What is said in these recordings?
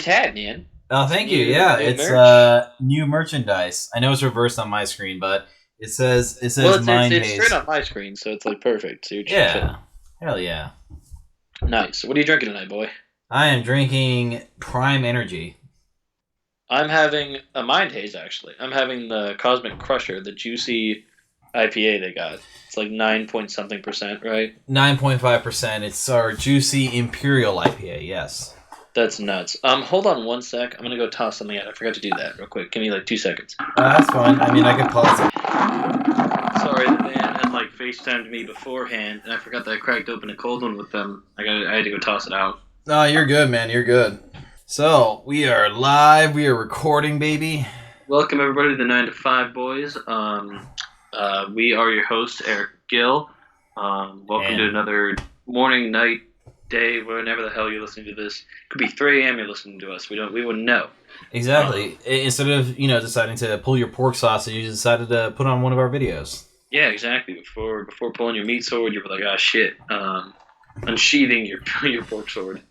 nice hat, man. Oh, thank you. Yeah, New it's merch. new merchandise. I know it's reversed on my screen, but it says Well, Mind it's straight Haze. on my screen, so it's like perfect. So you're Yeah, chilling. hell yeah. Nice. So what are you drinking tonight, boy? I am drinking Prime Energy. I'm having a mind haze. Actually, I'm having the Cosmic Crusher, the juicy IPA they got. It's like 9 point something percent, right? 9.5%. It's our juicy Imperial IPA. Yes. That's nuts. Hold on one sec. I'm gonna go toss something out. I forgot to do that real quick. Give me like 2 seconds. That's fine. I mean, I could pause it. Sorry, the man had like FaceTimed me beforehand, and I forgot that I cracked open a cold one with them. I had to go toss it out. No, you're good, man. You're good. So we are live. We are recording, baby. Welcome everybody to the 9 to 5 boys. We are your hosts, Eric Gill. Welcome to another morning, night, day, whenever the hell you're listening to this. It could be 3 a.m. you're listening to us. We wouldn't know. Exactly. Instead of deciding to pull your pork sausage, you decided to put on one of our videos. Yeah, exactly. Before pulling your meat sword, you were like, ah, shit. Unsheathing your pork sword.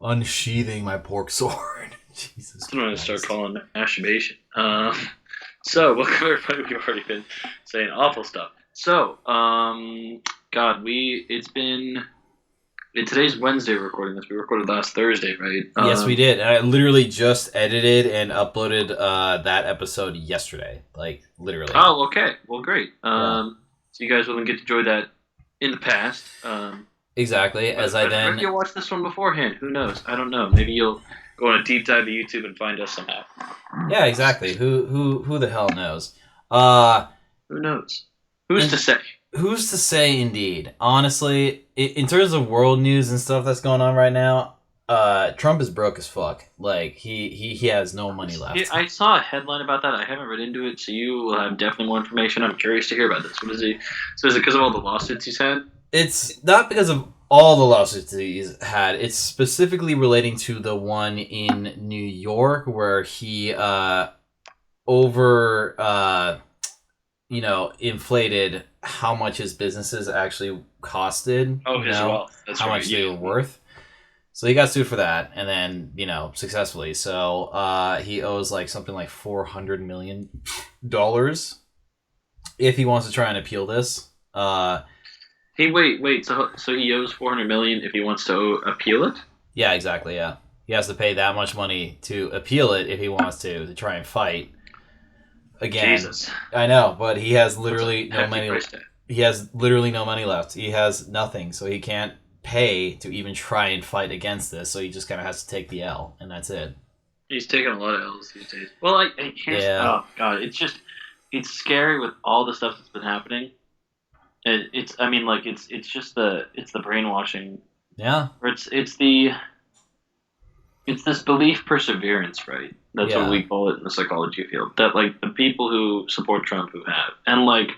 Unsheathing my pork sword. Jesus. That's what I'm gonna start calling masturbation. So welcome everybody. We've already been saying awful stuff. So, God, today's Wednesday recording this. We recorded last Thursday, right? Yes, we did. And I literally just edited and uploaded that episode yesterday. Like, literally. Oh, okay. Well, great. Yeah. So you guys will get to enjoy that in the past. Exactly. Maybe you'll watch this one beforehand. Who knows? I don't know. Maybe you'll go on a deep dive to YouTube and find us somehow. Yeah, exactly. Who the hell knows? Who knows? Who's to say? Who's to say, indeed? Honestly, in terms of world news and stuff that's going on right now, Trump is broke as fuck. Like, he has no money left. I saw a headline about that. I haven't read into it, so you will have definitely more information. I'm curious to hear about this. What is he? So is it because of all the lawsuits he's had? It's not because of all the lawsuits he's had. It's specifically relating to the one in New York where he inflated how much his businesses actually costed. Oh, his wealth. That's how right. much they were worth. So he got sued for that, and then successfully. So he owes like something like $400 million if he wants to try and appeal this. Hey, wait. So he owes $400 million if he wants to appeal it? Yeah, exactly. Yeah, he has to pay that much money to appeal it if he wants to try and fight. Again, Jesus. I know, but he has literally no money. He has literally no money left. He has nothing, so he can't pay to even try and fight against this. So he just kind of has to take the L, and that's it. He's taking a lot of L's these days. Well, I can't. Yeah. Oh God, it's scary with all the stuff that's been happening. It's the brainwashing. Yeah. Or it's this belief perseverance, right? That's what we call it in the psychology field. That like the people who support Trump who have, and like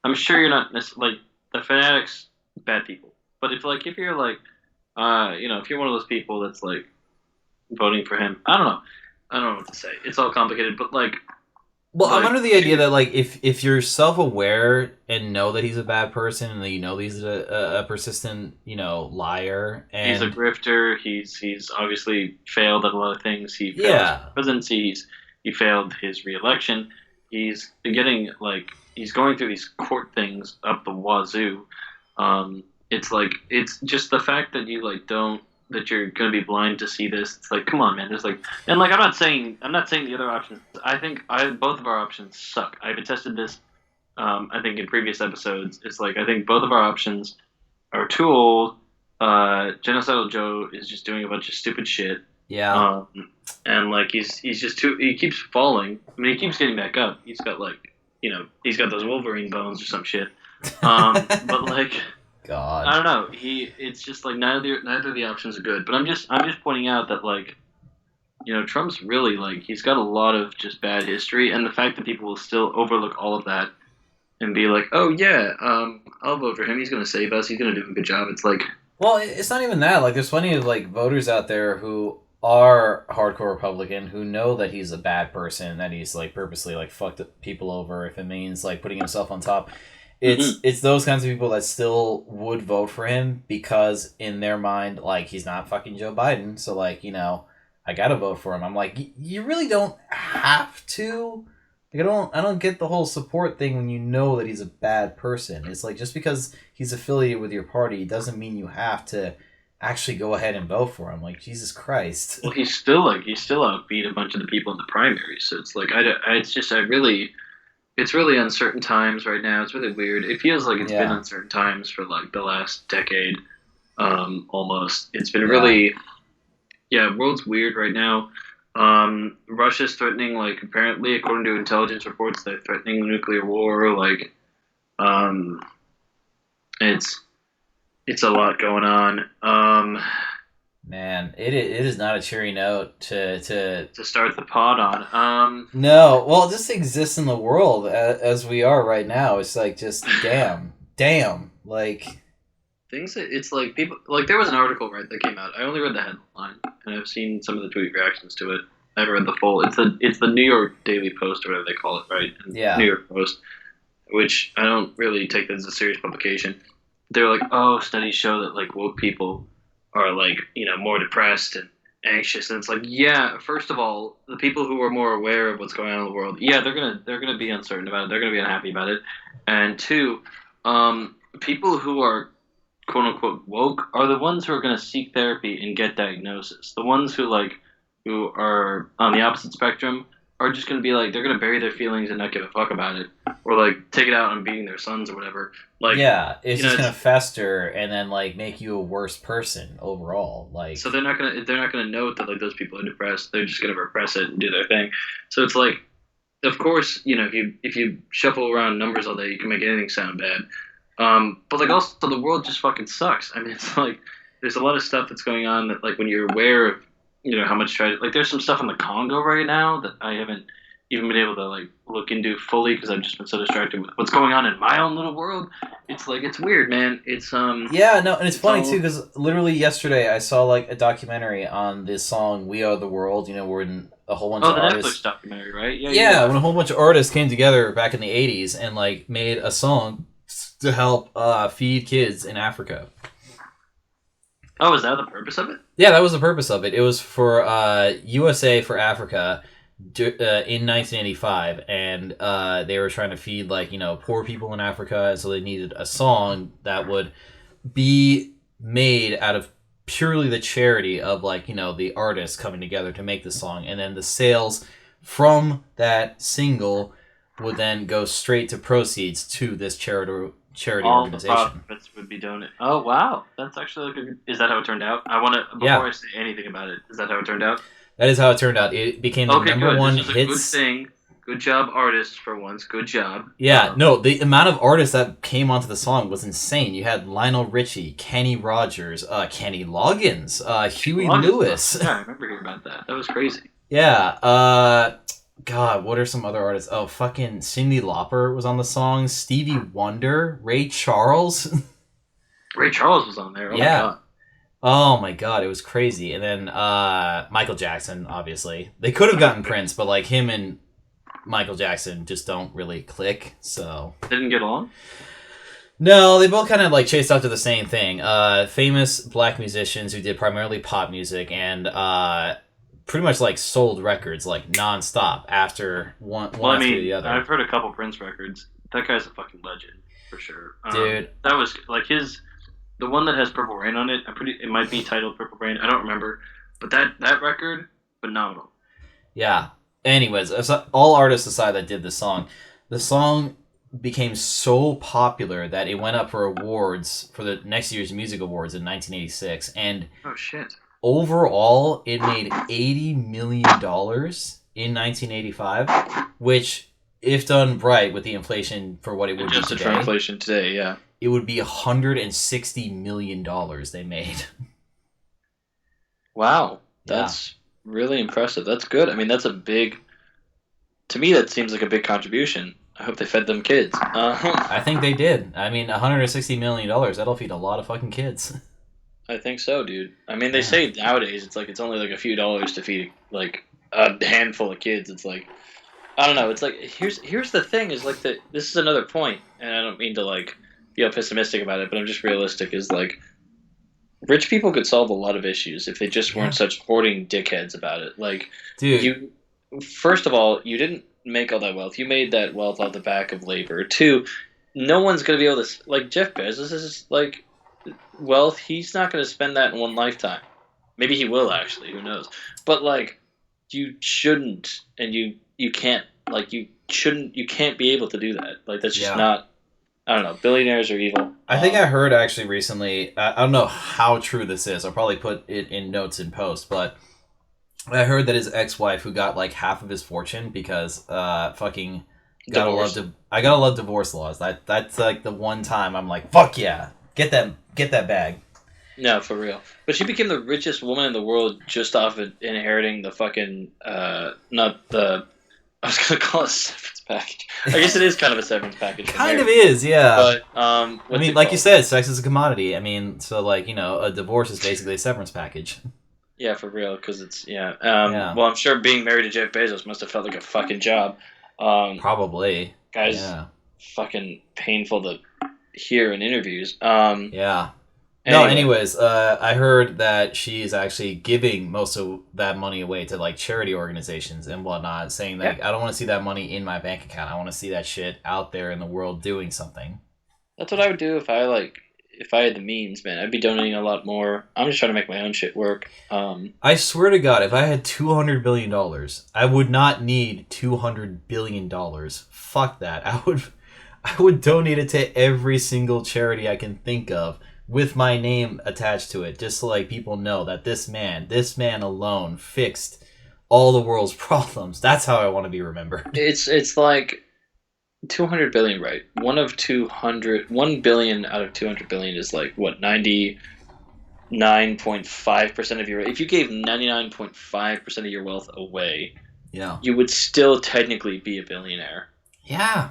I'm sure you're not like the fanatics, bad people. But if you're like, if you're one of those people that's like voting for him, I don't know what to say. It's all complicated, but like. Well, I'm under the idea that like if you're self-aware and know that he's a bad person and that he's a persistent liar and he's a grifter, he's obviously failed at a lot of things. He failed his presidency. He failed his re-election. He's going through these court things up the wazoo. It's just the fact that you that you're gonna be blind to see this. It's like, come on, man. There's I'm not saying the other options. I think both of our options suck. I've attested this. I think in previous episodes, it's like I think both of our options are too old. Genocidal Joe is just doing a bunch of stupid shit. Yeah. And like he's just too. He keeps falling. I mean, he keeps getting back up. He's got he's got those Wolverine bones or some shit. But like. God. I don't know. It's just like neither of the options are good. But I'm just pointing out that Trump's really he's got a lot of just bad history, and the fact that people will still overlook all of that and be like, oh yeah, I'll vote for him. He's gonna save us. He's gonna do a good job. It's like, well, it's not even that. Like, there's plenty of voters out there who are hardcore Republican who know that he's a bad person, that he's purposely fucked people over if it means putting himself on top. it's those kinds of people that still would vote for him because in their mind, like, he's not fucking Joe Biden, so like, I gotta vote for him. I'm like, you really don't have to. Like, I don't get the whole support thing when you know that he's a bad person. It's like, just because he's affiliated with your party doesn't mean you have to actually go ahead and vote for him. Like, Jesus Christ. Well, he's still outbeat a bunch of the people in the primaries. So it's like it's really uncertain times right now. It's really weird. It feels like it's been uncertain times for like the last decade, almost. It's been really, world's weird right now. Russia's threatening, like, apparently, according to intelligence reports, they're threatening nuclear war. Like, it's a lot going on. Man, it is not a cheery note to start the pod on. No, well, just exist in the world as we are right now. It's like, just damn, like things. It's like people like there was an article that came out. I only read the headline, and I've seen some of the tweet reactions to it. I haven't read the full. It's the New York Daily Post or whatever they call it, right? Yeah. New York Post, which I don't really take as a serious publication. They're like, oh, studies show that like woke people are like, more depressed and anxious, and it's like, yeah, first of all, the people who are more aware of what's going on in the world, they're gonna be uncertain about it, they're gonna be unhappy about it, and two, people who are quote unquote woke are the ones who are gonna seek therapy and get diagnosis. The ones who are on the opposite spectrum are just gonna be like, they're gonna bury their feelings and not give a fuck about it, or like take it out on beating their sons or whatever. Like, it's just gonna fester and then like make you a worse person overall. Like, so they're not gonna note that like those people are depressed. They're just gonna repress it and do their thing. So it's like, of course, if you shuffle around numbers all day, you can make anything sound bad. But like also the world just fucking sucks. I mean, it's like there's a lot of stuff that's going on that like when you're aware of how much tragedy. Like there's some stuff in the Congo right now that I haven't even been able to like look into fully because I've just been so distracted with what's going on in my own little world. It's like, it's weird, man. It's and it's funny too because literally yesterday I saw like a documentary on this song "We Are the World." Where a whole bunch of artists. Netflix documentary, right? Yeah, when a whole bunch of artists came together back in the '80s and like made a song to help feed kids in Africa. Oh, is that the purpose of it? Yeah, that was the purpose of it. It was for USA for Africa in 1985, and they were trying to feed poor people in Africa, and so they needed a song that would be made out of purely the charity of the artists coming together to make the song, and then the sales from that single would then go straight to proceeds to this charity organization. All the profits would be donated. Oh wow, that's actually is that how it turned out? I want to before I say anything about it. Is that how it turned out? That is how it turned out. It became the number one hit. Good thing. Good job, artists, for once. Good job. Yeah, no, the amount of artists that came onto the song was insane. You had Lionel Richie, Kenny Rogers, Kenny Loggins, Huey Lewis. Yeah, I remember hearing about that. That was crazy. Yeah, God, what are some other artists? Oh, fucking Cyndi Lauper was on the song. Stevie Wonder, Ray Charles. Ray Charles was on there. Oh, yeah. My God. Oh my God, it was crazy. And then Michael Jackson, obviously. They could have gotten Prince, but him and Michael Jackson just don't really click. So they didn't get along? No, they both kind of chased after the same thing. Famous black musicians who did primarily pop music and pretty much sold records nonstop after one after the other. I've heard a couple Prince records. That guy's a fucking legend for sure, dude. That was the one that has Purple Rain on it. It might be titled Purple Rain. I don't remember, but that record, phenomenal. Yeah. Anyways, all artists aside that did the song became so popular that it went up for awards for the next year's music awards in 1986, and oh shit. Overall, it made $80 million in 1985, which, if done right with the inflation for what it would be today, for inflation today, yeah, it would be $160 million they made. Wow, that's really impressive. That's good. I mean, that's a big. To me, that seems like a big contribution. I hope they fed them kids. I think they did. I mean, $160 million, that'll feed a lot of fucking kids. I think so, dude. I mean, they say nowadays it's only a few dollars to feed a handful of kids. It's I don't know. It's like here's the thing is like this is another point, and I don't mean to like feel pessimistic about it, but I'm just realistic. Is like rich people could solve a lot of issues if they just weren't Yeah, such hoarding dickheads about it. Like dude. you, first of all, you didn't make all that wealth. You made that wealth off the back of labor. Two, no one's gonna be able to like Jeff Bezos is like wealth. He's not gonna spend that in one lifetime. Maybe he will actually. Who knows? But like you shouldn't, and you can't like you shouldn't you can't be able to do that. Like that's just Yeah. not. I don't know. Billionaires are evil. I think I heard actually recently. I don't know how true this is. I'll probably put it in notes in post, but I heard that his ex-wife, who got like half of his fortune because fucking Divorce. I gotta love divorce laws. That's like the one time I'm like, fuck yeah, get that bag. No, for real. But she became the richest woman in the world just off of inheriting the fucking not the I was gonna call it a severance package. I guess it is kind of a severance package from Kind of marriage. is, yeah. But I what's mean, it like you called? said, sex is a commodity. I mean, so like a divorce is basically a severance package. Yeah, for real, because it's yeah. Yeah, Well, I'm sure being married to Jeff Bezos must have felt like a fucking job. Um, probably. Guys, Yeah, fucking painful to hear in interviews. yeah. No, Anyway, anyways, I heard that she is actually giving most of that money away to like charity organizations and whatnot, saying yeah, like I don't want to see that money in my bank account. I want to see that shit out there in the world doing something. that's what I would do if I had the means, man. I'd be donating a lot more. I'm just trying to make my own shit work. I swear to God, if I had $200 billion, I would not need $200 billion. Fuck that. I would donate it to every single charity I can think of with my name attached to it, just so like people know that this man alone fixed all the world's problems. That's how I want to be remembered. It's like 200 billion, right? 1 billion out of 200 billion is like what 99.5% of your. If you gave 99.5% of your wealth away, Yeah. you would still technically be a billionaire. Yeah.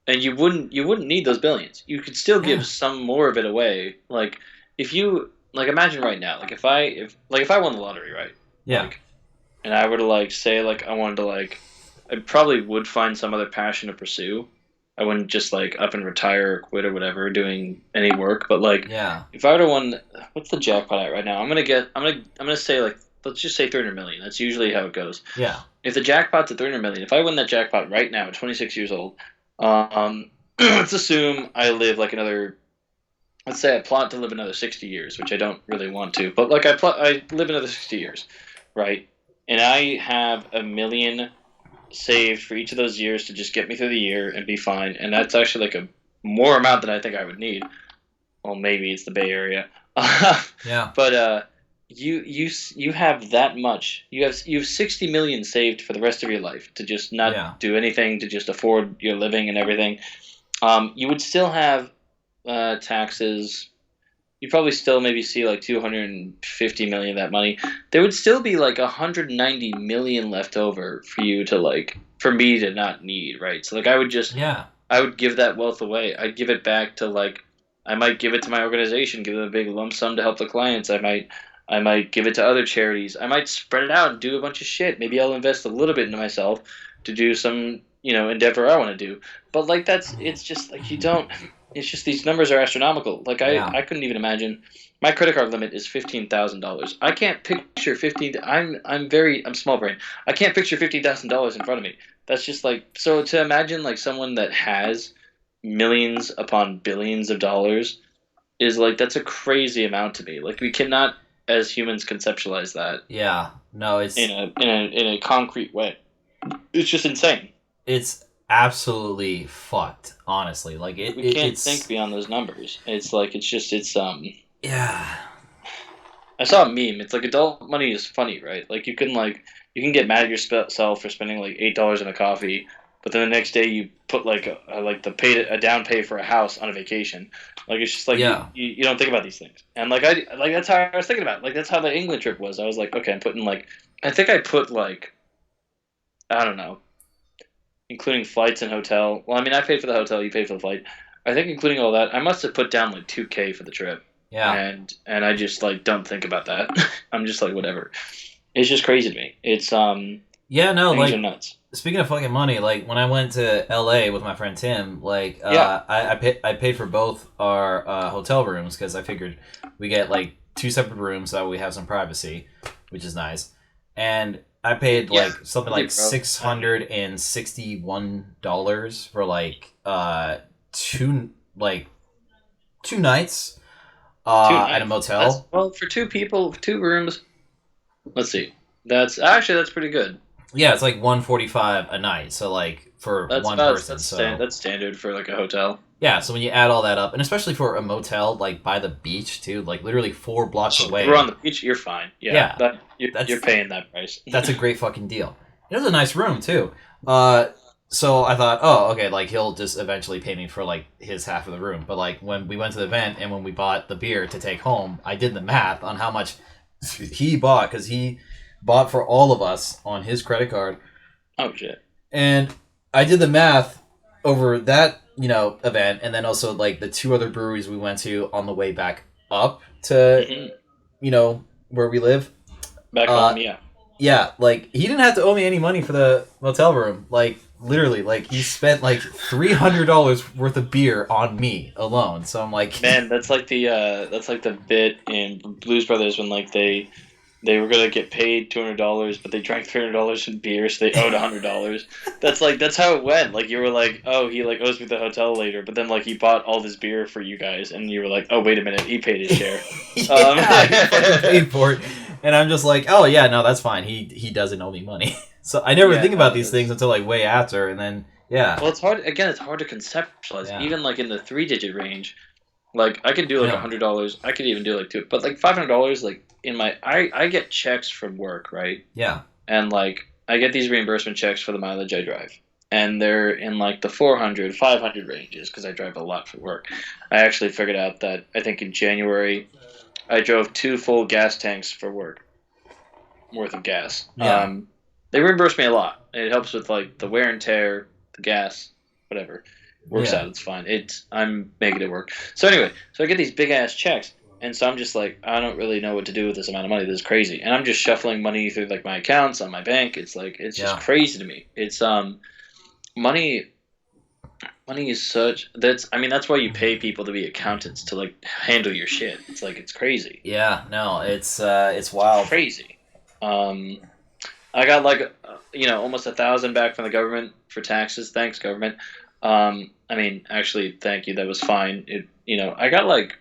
And you wouldn't need those billions. You could still Yeah. give some more of it away. Like if you like imagine right now, like if I won the lottery, right? Yeah. Like and I were to like say like I wanted to like I probably would find some other passion to pursue. I wouldn't just like up and retire or quit or whatever doing any work, but like Yeah. if I were to win what's the jackpot at right now? I'm gonna say like let's just say 300 million. That's usually how it goes. Yeah. If the jackpot's at 300 million, if I win that jackpot right now at 26 years old, let's assume I live like another. Let's say I plot to live another 60 years, which I don't really want to, but like I live another 60 years, right? And I have 1 million saved for each of those years to just get me through the year and be fine. And that's actually like a more amount than I think I would need. Well, maybe it's the Bay Area, Yeah. but you have that much. You have 60 million saved for the rest of your life to just not Yeah. do anything to just afford your living and everything. You would still have taxes. You'd probably still maybe see like 250 million of that money. There would still be like 190 million left over for you to like for me to not need, right? So like Yeah. I would give that wealth away. I'd give it back to like I might give it to my organization, give them a big lump sum to help the clients. I might give it to other charities. I might spread it out and do a bunch of shit. Maybe I'll invest a little bit into myself to do some, endeavor I want to do. But like it's just like you don't it's just these numbers are astronomical. Like Yeah. I couldn't even imagine my credit card limit is $15,000. I can't picture 15 I'm small brain. I can't picture $15,000 in front of me. That's just like so to imagine like someone that has millions upon billions of dollars is like that's a crazy amount to me. Like we cannot as humans conceptualize that Yeah. No, in a concrete way. It's just insane. it's absolutely fucked, honestly. Like We can't think it's beyond those numbers. It's like it's. yeah. I saw a meme. It's like adult money is funny, right? Like you can get mad at yourself for spending like $8 on a coffee, but then the next day you put like like a down pay for a house on a vacation. Like it's just like Yeah. you don't think about these things. And like I like that's how I was thinking about it. Like that's how the England trip was. I was like, okay, I'm putting like I think I put like I don't know, including flights and hotel. Well, I mean I paid for the hotel, you paid for the flight. I think including all that, I must have put down like 2K for the trip. Yeah. And I just like don't think about that. I'm just like whatever. It's just crazy to me. It's Yeah, no, things are like nuts. speaking of fucking money, like when I went to LA with my friend Tim, like I paid for both our hotel rooms because I figured we get like two separate rooms so we have some privacy, which is nice. And I paid like something like $661 for like two like 2 nights at a motel. Well, for two people, 2 rooms. Let's see. That's pretty good. Yeah, it's like $145 a night. So like for one person, that's standard for like a hotel. Yeah, so when you add all that up, and especially for a motel like by the beach too, like literally 4 blocks away. If we're on the beach, you're fine. Yeah, you're paying that price. That's a great fucking deal. It was a nice room too. So I thought, oh, okay, like he'll just eventually pay me for like his half of the room. But like when we went to the event and when we bought the beer to take home, I did the math on how much he bought because he bought for all of us on his credit card. Oh shit! And I did the math over that event, and then also like the 2 other breweries we went to on the way back up to where we live. Back home, yeah. Yeah, like he didn't have to owe me any money for the motel room. Like literally, like he spent like $300 worth of beer on me alone. So I'm like, man, that's like the bit in Blues Brothers when like they were gonna get paid $200, but they drank $300 in beer, so they owed $100. That's how it went. Like you were like, oh, he like owes me the hotel later, but then like he bought all this beer for you guys, and you were like, oh, wait a minute, he paid his share. He fucking paid for it. And I'm just like, oh yeah, no, that's fine. He doesn't owe me money. So I never think about these things until like way after, and then Well, it's hard. Again, it's hard to conceptualize. Yeah. Even like in the 3-digit range, like I could do like $100. I could even do like 2, but like $500. Like in my, I get checks from work, right? Yeah. And like I get these reimbursement checks for the mileage I drive, and they're in like the 400, 500 ranges because I drive a lot for work. I actually figured out that I think in January, I drove 2 full gas tanks for work worth of gas. Yeah. They reimburse me a lot. It helps with like the wear and tear, the gas, whatever. Works out. It's fine. I'm making it work. So anyway, so I get these big ass checks, and so I'm just like, I don't really know what to do with this amount of money. This is crazy, and I'm just shuffling money through like my accounts on my bank. It's like it's just crazy to me. It's money. Money is that's why you pay people to be accountants to like handle your shit. It's like it's crazy. Yeah, no, it's wild. It's crazy. I got like almost 1,000 back from the government for taxes. Thanks, government. Actually, thank you. That was fine. I got like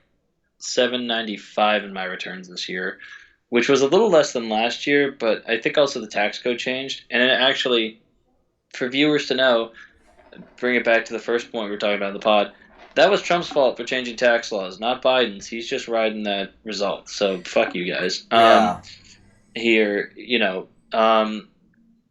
$795 in my returns this year, which was a little less than last year, but I think also the tax code changed, and it actually, for viewers to know. Bring it back to the first point we were talking about in the pod. That was Trump's fault for changing tax laws, not Biden's. He's just riding that result. So fuck you guys.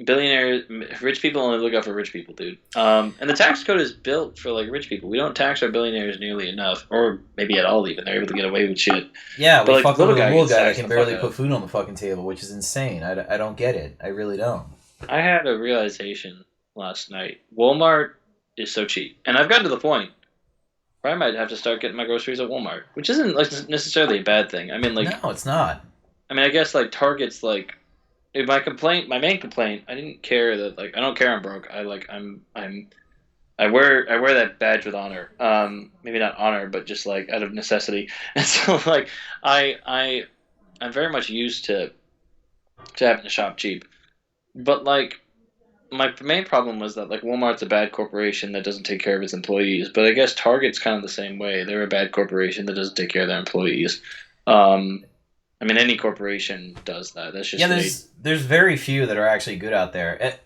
Billionaires, rich people only look out for rich people, dude. And the tax code is built for like rich people. We don't tax our billionaires nearly enough, or maybe at all. Even they're able to get away with shit. Yeah, but we fuck with a little guy that can barely put food on the fucking table, which is insane. I don't get it. I really don't. I had a realization last night. Walmart is so cheap, and I've gotten to the point where I might have to start getting my groceries at Walmart, which isn't like necessarily a bad thing. I mean, like, no, it's not. I mean, I guess like Target's like my main complaint. I didn't care that like I don't care I'm broke. I wear that badge with honor. Maybe not honor, but just like out of necessity. And so like I'm very much used to having to shop cheap, but like. My main problem was that like Walmart's a bad corporation that doesn't take care of its employees, but I guess Target's kind of the same way. They're a bad corporation that doesn't take care of their employees. Any corporation does that. That's just there's very few that are actually good out there.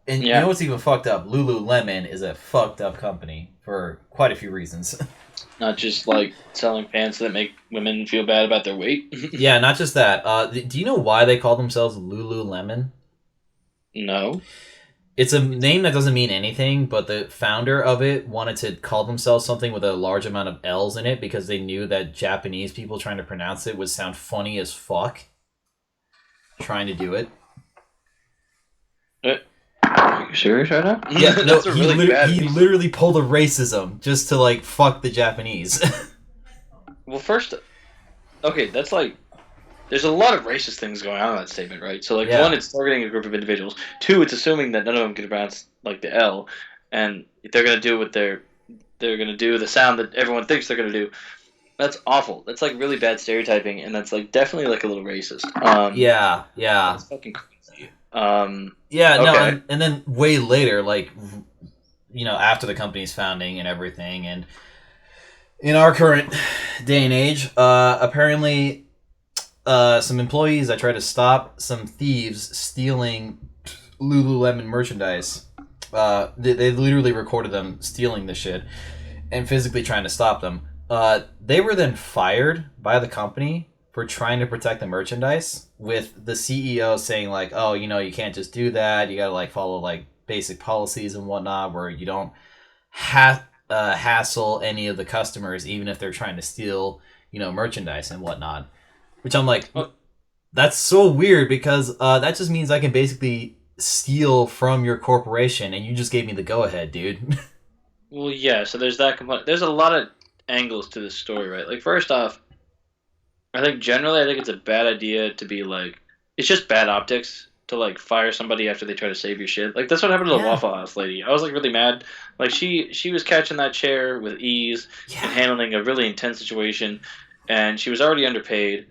And you know what's even fucked up? Lululemon is a fucked up company for quite a few reasons. Not just like selling pants that make women feel bad about their weight. Yeah, not just that. Do you know why they call themselves Lululemon? No. It's a name that doesn't mean anything, but the founder of it wanted to call themselves something with a large amount of L's in it because they knew that Japanese people trying to pronounce it would sound funny as fuck. Trying to do it. Are you serious right now? Yeah, no, he literally pulled a racism just to like fuck the Japanese. Well, first, okay, that's like there's a lot of racist things going on in that statement, right? So like one, Yeah. it's targeting a group of individuals. Two, it's assuming that none of them can pronounce like the L, and they're gonna do what they're gonna do the sound that everyone thinks they're gonna do. That's awful. That's like really bad stereotyping, and that's like definitely like a little racist. Yeah. Yeah. That's fucking crazy. Yeah. No. Okay. And then way later, like after the company's founding and everything, and in our current day and age, apparently, some employees I tried to stop some thieves stealing Lululemon merchandise. They literally recorded them stealing the shit and physically trying to stop them. They were then fired by the company for trying to protect the merchandise, with the CEO saying like, "Oh, you can't just do that. You gotta like follow like basic policies and whatnot, where you don't hassle any of the customers, even if they're trying to steal, merchandise and whatnot." Which I'm like, Well, that's so weird, because that just means I can basically steal from your corporation, and you just gave me the go ahead, dude. well, yeah. So there's that component. There's a lot of angles to this story, right? Like first off, I think it's a bad idea to be like, it's just bad optics to like fire somebody after they try to save your shit. Like that's what happened to the Yeah. Waffle House lady. I was like really mad. Like she was catching that chair with ease and Yeah. handling a really intense situation, and she was already underpaid,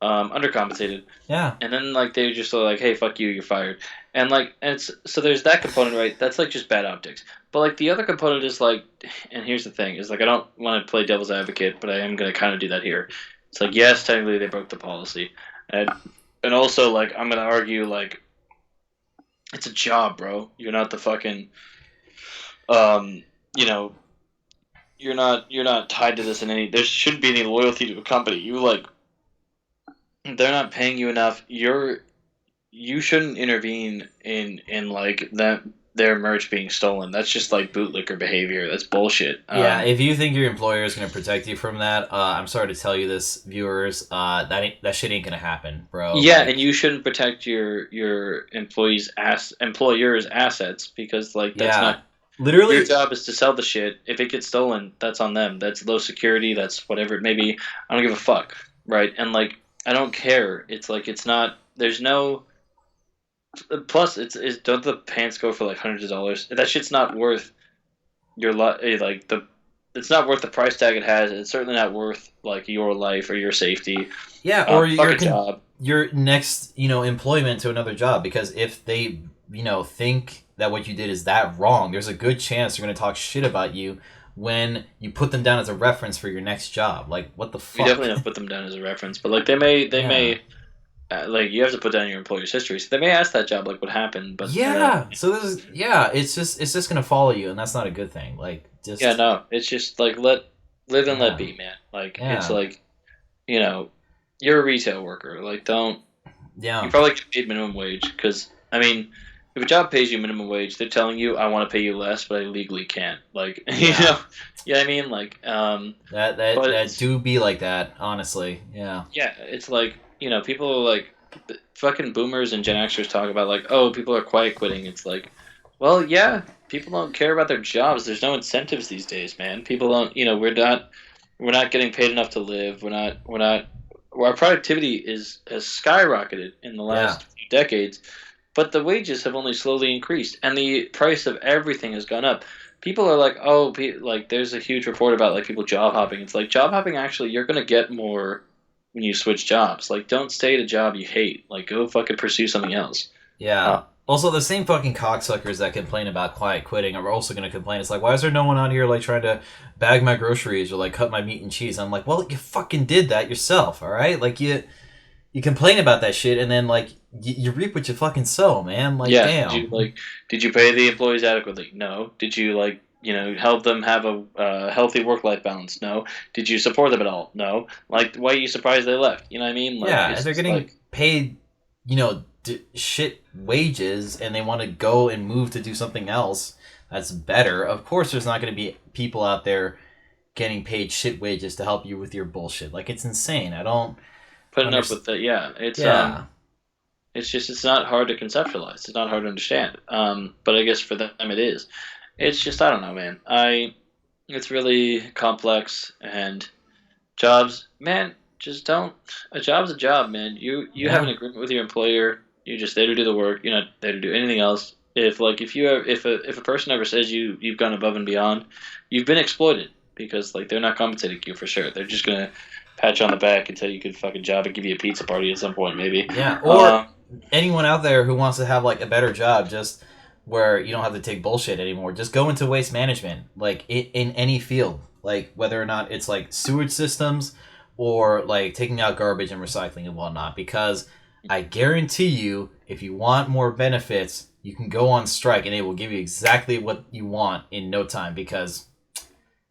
undercompensated. Yeah. And then like they just like, hey, fuck you, you're fired. And like, and it's so there's that component, right? That's like just bad optics. But like the other component is like, and here's the thing: is like I don't want to play devil's advocate, but I am gonna kind of do that here. It's like yes, technically they broke the policy, and also like I'm gonna argue like it's a job, bro. You're not the fucking um, you know, you're not tied to this in any. There shouldn't be any loyalty to a company. You like they're not paying you enough. You shouldn't intervene in like their merch being stolen. That's just like bootlicker behavior. That's bullshit. Yeah, if you think your employer is gonna protect you from that, I'm sorry to tell you this, viewers. That shit ain't gonna happen, bro. Yeah, Like, and you shouldn't protect your employer's assets because like that's yeah, not your literally, job is to sell the shit. If it gets stolen, that's on them. That's low security. That's whatever it may be. I don't give a fuck, right? And like I don't care. It's like it's not. There's no. Plus, it's don't the pants go for like hundreds of dollars? That shit's not worth like the. It's not worth the price tag it has. It's certainly not worth like your life or your safety. yeah, or Fuck a job. your next employment to another job, because if they think that what you did is that wrong, there's a good chance they're gonna talk shit about you when you put them down as a reference for your next job. Like, what the You fuck? definitely don't put them down as a reference, but like they Yeah. may like you have to put down your employer's history. So they may ask that job like what happened, but Yeah. So it's just gonna follow you, and that's not a good thing. Like, yeah, just no, it's just like live and let yeah, be, man. Like it's yeah, like you know you're a retail worker. Like don't you yeah, probably get paid minimum wage because I mean if a job pays you minimum wage, they're telling you I want to pay you less, but I legally can't. Like yeah. yeah, I mean like That but that it's do be like that, honestly. Yeah. yeah, it's like people are like fucking boomers and Gen Xers talk about like oh people are quiet quitting. It's like well yeah people don't care about their jobs. There's no incentives these days, man. People don't we're not getting paid enough to live. We're not our productivity has skyrocketed in the Yeah. last few decades, but the wages have only slowly increased, and the price of everything has gone up. People are like, oh, like there's a huge report about like people job hopping. It's like job hopping. Actually, you're gonna get more when you switch jobs. Like, don't stay at a job you hate. Like, go fucking pursue something else. Yeah. Also, the same fucking cocksuckers that complain about quiet quitting are also going to complain. It's like, why is there no one out here like trying to bag my groceries or like cut my meat and cheese? I'm like, well, you fucking did that yourself, all right? Like, you complain about that shit, and then like you reap what you fucking sow, man. Like, Yeah. damn. Did you pay the employees adequately? No. Did you like help them have a healthy work life balance? No. Did you support them at all? No. Like, why are you surprised they left? You know what I mean? Like, Yeah, if it's they're just getting like paid, shit wages, and they want to go and move to do something else that's better, of course there's not going to be people out there getting paid shit wages to help you with your bullshit. Like, it's insane. I don't putting up understand. with it. Yeah. Yeah, It's just it's not hard to conceptualize. It's not hard to understand. But I guess for them it is. It's just I don't know, man. It's really complex and jobs, man. just don't. A job's a job, man. You have an agreement with your employer. You're just there to do the work. You're not there to do anything else. If a person ever says you've gone above and beyond, you've been exploited because like they're not compensating you for sure. They're just gonna pat you on the back and tell you could fucking job and give you a pizza party at some point maybe. Yeah, or anyone out there who wants to have like a better job, just where you don't have to take bullshit anymore. Just go into waste management, like in any field, like whether or not it's like sewage systems or like taking out garbage and recycling and whatnot. Because I guarantee you, if you want more benefits, you can go on strike and they will give you exactly what you want in no time. Because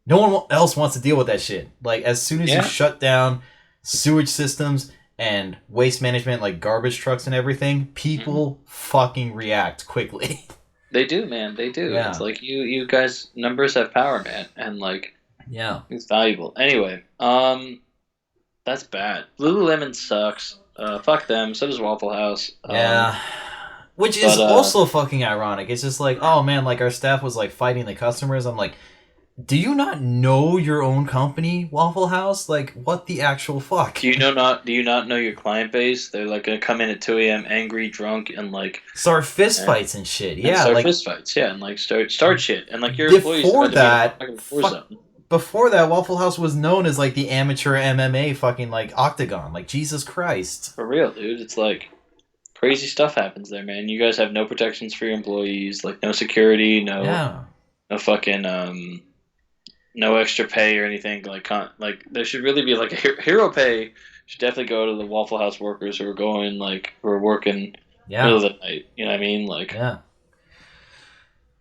no one else wants to deal with that shit. Like as soon as you shut down sewage systems and waste management, like garbage trucks and everything, people fucking react quickly. They do, man. They do. Yeah. It's like you guys, numbers have power, man, and like, it's valuable. Anyway, that's bad. Lululemon sucks. Fuck them. So does Waffle House. Which is also fucking ironic. It's just like, oh man, like our staff was like fighting the customers. I'm like, do you not know your own company, Waffle House? Like, what the actual fuck? Do you not know your client base? They're like gonna come in at 2 a.m. angry, drunk, and like start fist fights and shit. Yeah, start fist fights. Yeah, and like start shit. And like your employees before that, Waffle House was known as like the amateur MMA fucking like octagon. Like Jesus Christ. For real, dude. It's like crazy stuff happens there, man. You guys have no protections for your employees. Like no security, no fucking no extra pay or anything. Like there should really be like a hero pay. Should definitely go to the Waffle House workers who are working middle of the night. You know what I mean? Like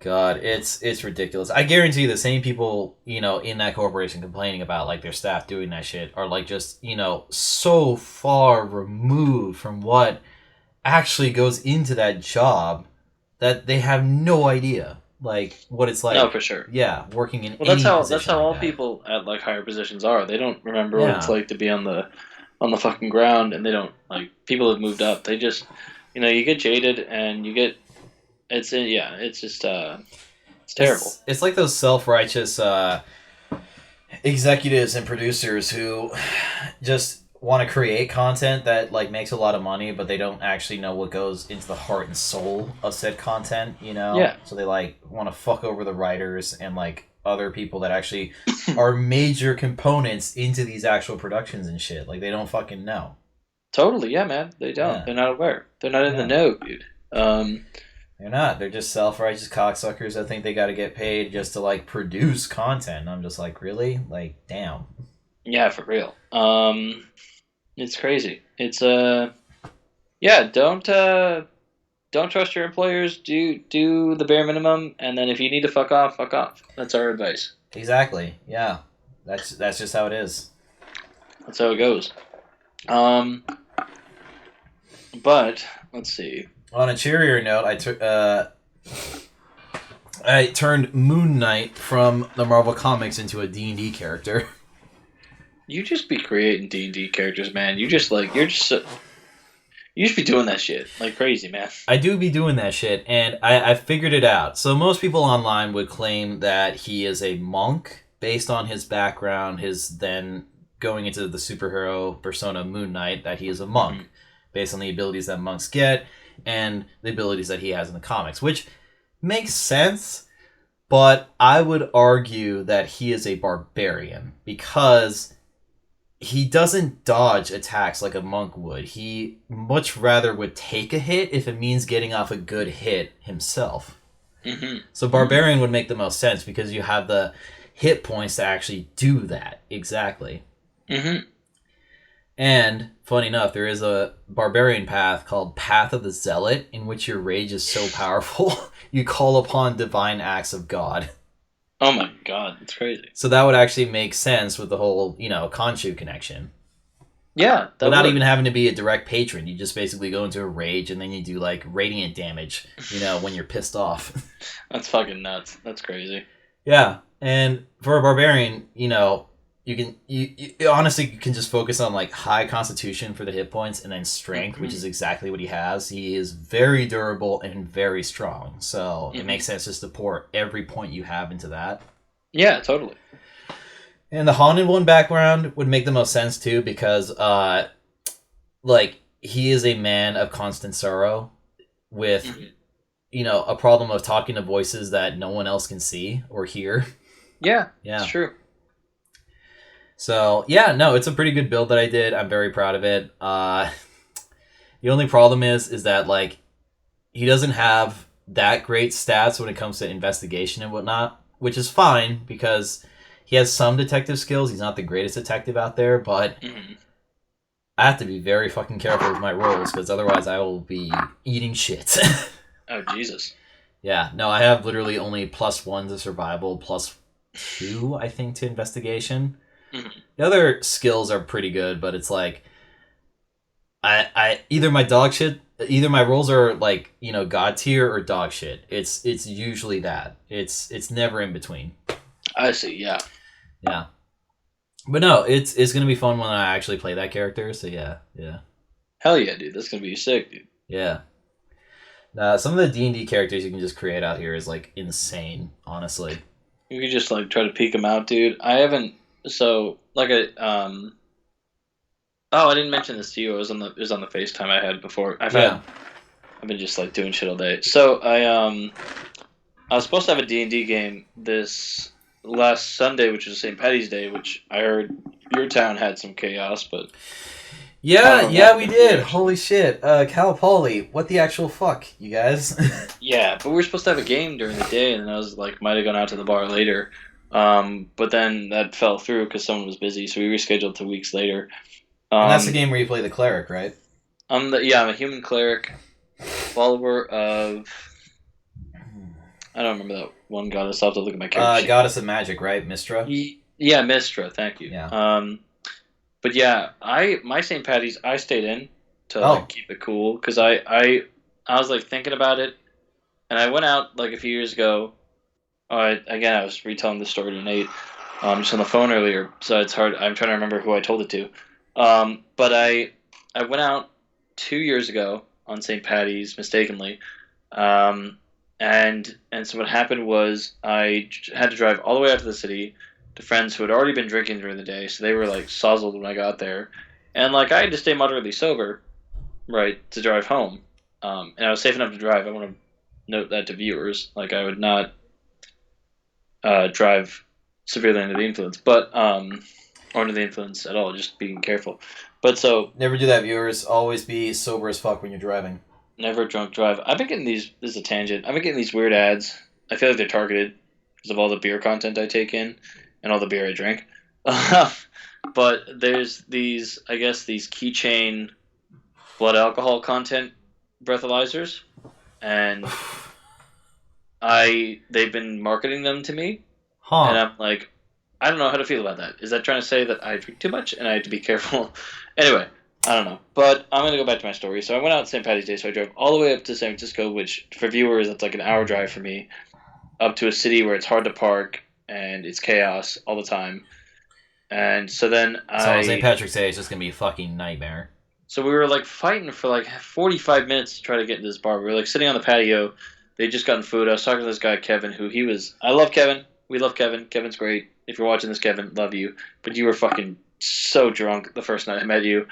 God, it's ridiculous. I guarantee you the same people, in that corporation complaining about like their staff doing that shit are like just, so far removed from what actually goes into that job that they have no idea. Like what it's like. No, for sure. Yeah, working in that's how all people at like higher positions are. They don't remember what it's like to be on the fucking ground, and they don't like people have moved up. They just you get jaded and you get it's just it's terrible. It's like those self-righteous executives and producers who just want to create content that like makes a lot of money, but they don't actually know what goes into the heart and soul of said content, so they like want to fuck over the writers and like other people that actually are major components into these actual productions and shit. Like they don't fucking know. Totally. Yeah, man, they don't. They're not aware. They're not in the know, dude. They're not. They're just self-righteous cocksuckers that think they got to get paid just to like produce content. And I'm just like, really? Like, damn. Yeah, for real. It's crazy. It's don't trust your employers. Do the bare minimum, and then if you need to fuck off, fuck off. That's our advice. Exactly. Yeah. That's just how it is. That's how it goes. But let's see. On a cheerier note, I turned Moon Knight from the Marvel Comics into a D&D character. You just be creating D&D characters, man. You just be doing that shit like crazy, man. I do be doing that shit, and I figured it out. So most people online would claim that he is a monk based on his background, his then going into the superhero persona Moon Knight, that he is a monk based on the abilities that monks get and the abilities that he has in the comics, which makes sense, but I would argue that he is a barbarian because he doesn't dodge attacks like a monk would. He much rather would take a hit if it means getting off a good hit himself. So barbarian would make the most sense because you have the hit points to actually do that. Exactly. And, funny enough, there is a barbarian path called Path of the Zealot, in which your rage is so powerful, you call upon divine acts of God. Oh my god, that's crazy. So that would actually make sense with the whole, Khonshu connection. Yeah. Without even having to be a direct patron. You just basically go into a rage and then you do, like, radiant damage, when you're pissed off. That's fucking nuts. That's crazy. Yeah. And for a barbarian, you honestly can just focus on like high constitution for the hit points and then strength, which is exactly what he has. He is very durable and very strong. So it makes sense just to pour every point you have into that. Yeah, totally. And the haunted one background would make the most sense too, because like he is a man of constant sorrow with a problem of talking to voices that no one else can see or hear. Yeah, Yeah. it's true. So yeah, no, it's a pretty good build that I did. I'm very proud of it. The only problem is that like he doesn't have that great stats when it comes to investigation and whatnot, which is fine because he has some detective skills. He's not the greatest detective out there, but I have to be very fucking careful with my rolls because otherwise I will be eating shit. Oh, Jesus. Yeah, no, I have literally only +1 to survival, +2, I think, to investigation. The other skills are pretty good, but it's like I either my rolls are like god tier or dog shit. It's usually that. It's never in between. I see. Yeah. Yeah. But no, it's gonna be fun when I actually play that character. So yeah. Hell yeah, dude! That's gonna be sick, dude. Yeah. Some of the D&D characters you can just create out here is like insane. Honestly. You could just like try to peek them out, dude. I haven't. So like Oh, I didn't mention this to you. It was on the FaceTime I had before. I've been just like doing shit all day. So I was supposed to have a D&D game this last Sunday, which is St. Patty's Day, which I heard your town had some chaos, but yeah, we did. Holy shit, Cal Poly, what the actual fuck, you guys? Yeah, but we were supposed to have a game during the day, and I was like, might have gone out to the bar later, but then that fell through because someone was busy, so we rescheduled to weeks later. And that's the game where you play the cleric, right? I'm a human cleric, follower of. I don't remember that one goddess. I'll have to look at my character sheet. Goddess of magic, right? Mistra? Yeah, Mistra. Thank you. Yeah. But yeah, my St. Patty's, I stayed in to like keep it cool because I was like thinking about it, and I went out like a few years ago. Again, I was retelling the story to Nate, just on the phone earlier, so it's hard. I'm trying to remember who I told it to. But I went out 2 years ago on St. Patty's mistakenly, and so what happened was I had to drive all the way out to the city to friends who had already been drinking during the day, so they were like sozzled when I got there, and like I had to stay moderately sober, right, to drive home, and I was safe enough to drive. I want to note that to viewers, like I would not drive severely under the influence, but or under the influence at all, just being careful. But so never do that, viewers. Always be sober as fuck when you're driving. Never drunk drive. I've been getting these. This is a tangent. I've been getting these weird ads. I feel like they're targeted because of all the beer content I take in and all the beer I drink. But there's these, I guess, these keychain blood alcohol content breathalyzers, and they've been marketing them to me, and I'm like, I don't know how to feel about that. Is that trying to say that I drink too much and I have to be careful? Anyway. I don't know, but I'm going to go back to my story. So I went out St. Patty's Day, so I drove all the way up to San Francisco, which for viewers, that's like an hour drive for me, up to a city where it's hard to park and it's chaos all the time. And so then So St. Patrick's Day is just going to be a fucking nightmare. So we were like fighting for like 45 minutes to try to get into this bar. We were like sitting on the patio. They'd just gotten food. I was talking to this guy, Kevin, I love Kevin. We love Kevin. Kevin's great. If you're watching this, Kevin, love you. But you were fucking so drunk the first night I met you.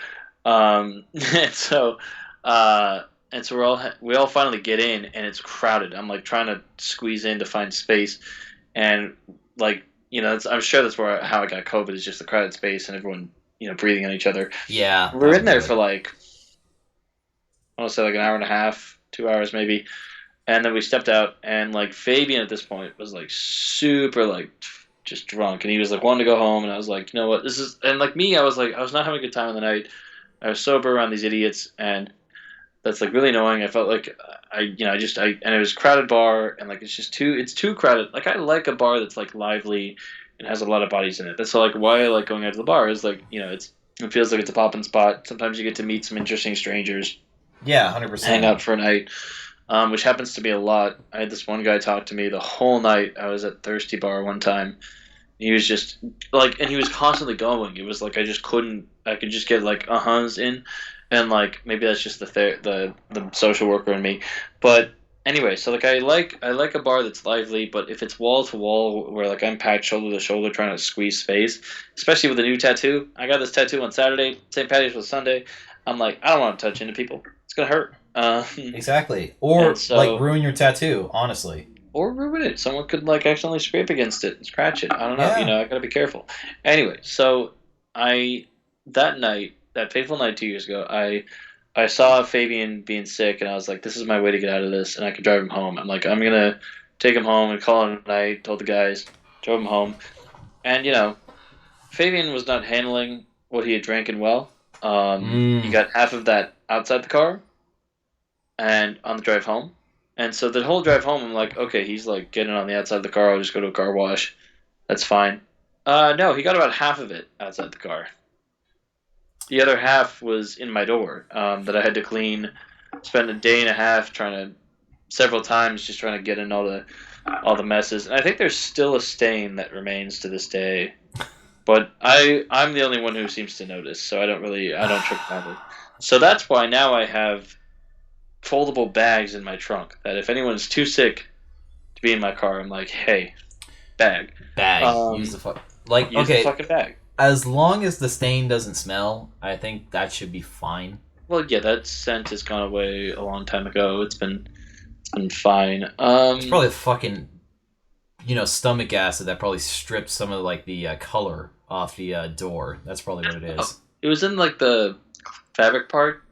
And so we all finally get in, and it's crowded. I'm like trying to squeeze in to find space, and like I'm sure that's how I got COVID, is just the crowded space and everyone breathing on each other. Yeah, we're in there for like I want to say like an hour and a half, 2 hours maybe, and then we stepped out, and like Fabian at this point was like super like just drunk, and he was like wanting to go home, and I was like, you know what, this is, and like me, I was not having a good time in the night. I was sober around these idiots, and that's like really annoying. I felt like and it was a crowded bar, and like it's too crowded. Like I like a bar that's like lively and has a lot of bodies in it. That's like why I like going out to the bar, is like it feels like it's a popping spot. Sometimes you get to meet some interesting strangers. Yeah, 100%. Hang out for a night, which happens to be a lot. I had this one guy talk to me the whole night. I was at Thirsty Bar one time. He was just like, and he was constantly going. It was like I could just get like in, and like maybe that's just the social worker in me, but Anyway, so like I like a bar that's lively, but if it's wall to wall where like I'm packed shoulder to shoulder trying to squeeze space, especially with a new tattoo. I got this tattoo on Saturday. St. Patty's was Sunday. I'm like, I don't want to touch into people. It's gonna hurt. Exactly. And Or like so ruin your tattoo, honestly. or ruin it. Someone could like accidentally scrape against it and scratch it. I don't know. Yeah. I gotta be careful. Anyway, so I that night, that fateful night 2 years ago, I saw Fabian being sick, and I was like, this is my way to get out of this, and I could drive him home. I'm like, I'm gonna take him home and call it a night. Told the guys, drove him home, and Fabian was not handling what he had drinking well. He Mm. got half of that outside the car and on the drive home. And so the whole drive home, I'm like, okay, he's like getting on the outside of the car. I'll just go to a car wash. That's fine. No, he got about half of it outside the car. The other half was in my door that I had to clean. Spent a day and a half several times, just trying to get in all the messes. And I think there's still a stain that remains to this day. But I'm the only one who seems to notice, so I don't trip around it. So that's why now I have foldable bags in my trunk that if anyone's too sick to be in my car, I'm like, hey, bag. Bag. Use the fuck. Like, Use the okay, fucking bag. as long as the stain doesn't smell, I think that should be fine. Well, yeah, that scent has gone away a long time ago. It's been fine. It's probably the fucking, stomach acid that probably stripped some of like the color off the door. That's probably what it is. It was in like the fabric part.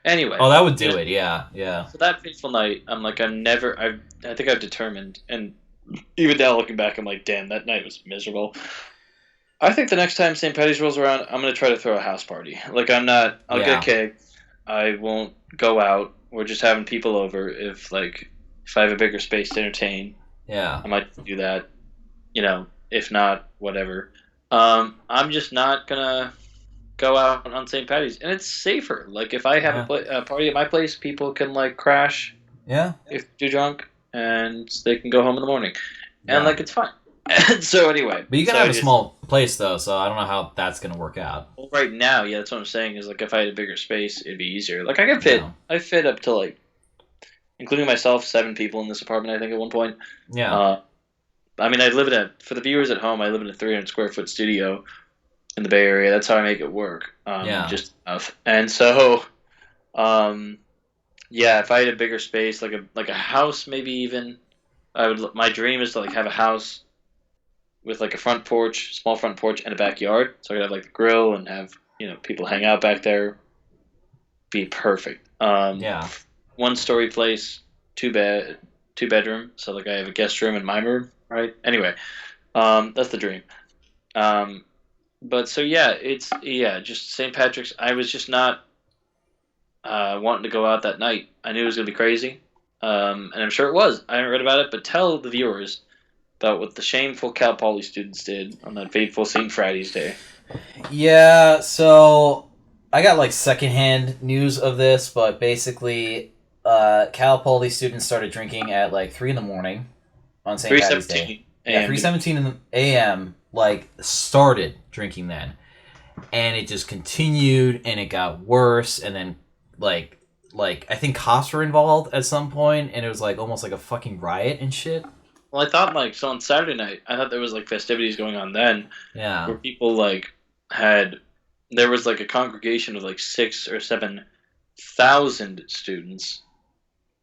Anyway. Oh, that would do it. Yeah, yeah. So that fateful night, I'm like, I think I've determined, and even now looking back, I'm like, damn, that night was miserable. I think the next time St. Patty's rolls around, I'm gonna try to throw a house party. Like I'll get a cake. I won't go out. We're just having people over. If I have a bigger space to entertain, Yeah. I might do that. If not, whatever. I'm just not gonna go out on St. Patty's, and it's safer. Like if I have a party at my place, people can like crash Yeah. if they're drunk, and they can go home in the morning, and Yeah. like it's fine. So anyway, But you gotta have a small place though, so I don't know how that's gonna work out. well, right now, yeah, that's what I'm saying. Is like if I had a bigger space, it'd be easier. Like I could fit, Yeah. I fit up to like, including myself, 7 people in this apartment. I think at one point. Yeah. I mean, for the viewers at home, I live in a 300 square foot studio in the Bay Area. That's how I make it work. Yeah. Just enough. And so, yeah, if I had a bigger space, like a house, maybe even, I would. My dream is to like have a house with like a front porch, small front porch, and a backyard. So I could have like the grill and have people hang out back there. Be perfect. Yeah. 1-story place, 2 bedroom. So like I have a guest room and my room, right? Anyway, that's the dream. But so yeah, just St. Patrick's. I was just not wanting to go out that night. I knew it was gonna be crazy, and I'm sure it was. I haven't read about it, but tell the viewers about what the shameful Cal Poly students did on that fateful St. Friday's Day. Yeah, so I got like secondhand news of this, but basically, Cal Poly students started drinking at like 3 in the morning on St. Patty's Day. Yeah, 3:17 a.m. Like started drinking then, and it just continued, and it got worse, and then like I think cops were involved at some point, and it was like almost like a fucking riot and shit. Well, I thought so on Saturday night, I thought there was like festivities going on then. Yeah. Where people there was like a congregation of like 6 or 7 thousand students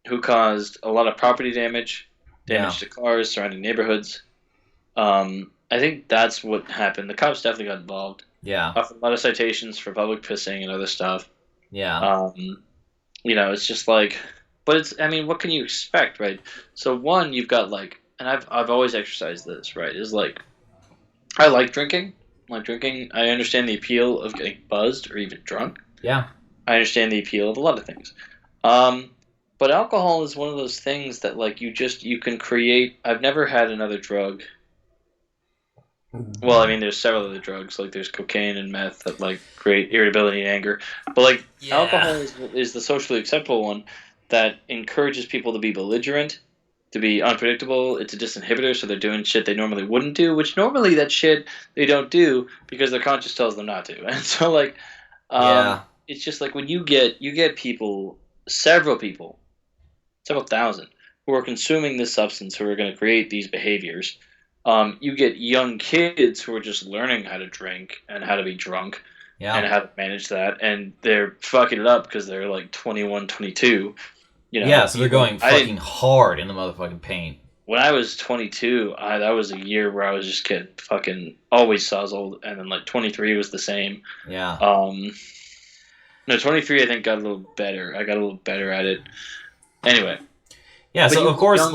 who caused a lot of property damage to cars, surrounding neighborhoods. I think that's what happened. The cops definitely got involved. Yeah. Offered a lot of citations for public pissing and other stuff. Yeah. It's just like, but I mean, what can you expect, right? So one, you've got like, and I've always exercised this, right? Is like, I like drinking. I understand the appeal of getting buzzed or even drunk. Yeah. I understand the appeal of a lot of things. But alcohol is one of those things that like you can create. I've never had another drug. Well, I mean, there's several other drugs, like there's cocaine and meth that like create irritability and anger. But like alcohol is the socially acceptable one that encourages people to be belligerent, to be unpredictable. It's a disinhibitor, so they're doing shit they normally wouldn't do, which normally that shit they don't do because their conscience tells them not to. And so like, it's just like when you get people, several thousand, who are consuming this substance who are going to create these behaviors. You get young kids who are just learning how to drink and how to be drunk and how to manage that, and they're fucking it up because they're like 21, 22. So they're going fucking hard in the motherfucking paint. When I was 22, that was a year where I was just getting fucking always sozzled, and then like 23 was the same. Yeah. No, 23 I think got a little better. I got a little better at it. Anyway. Yeah, so of course,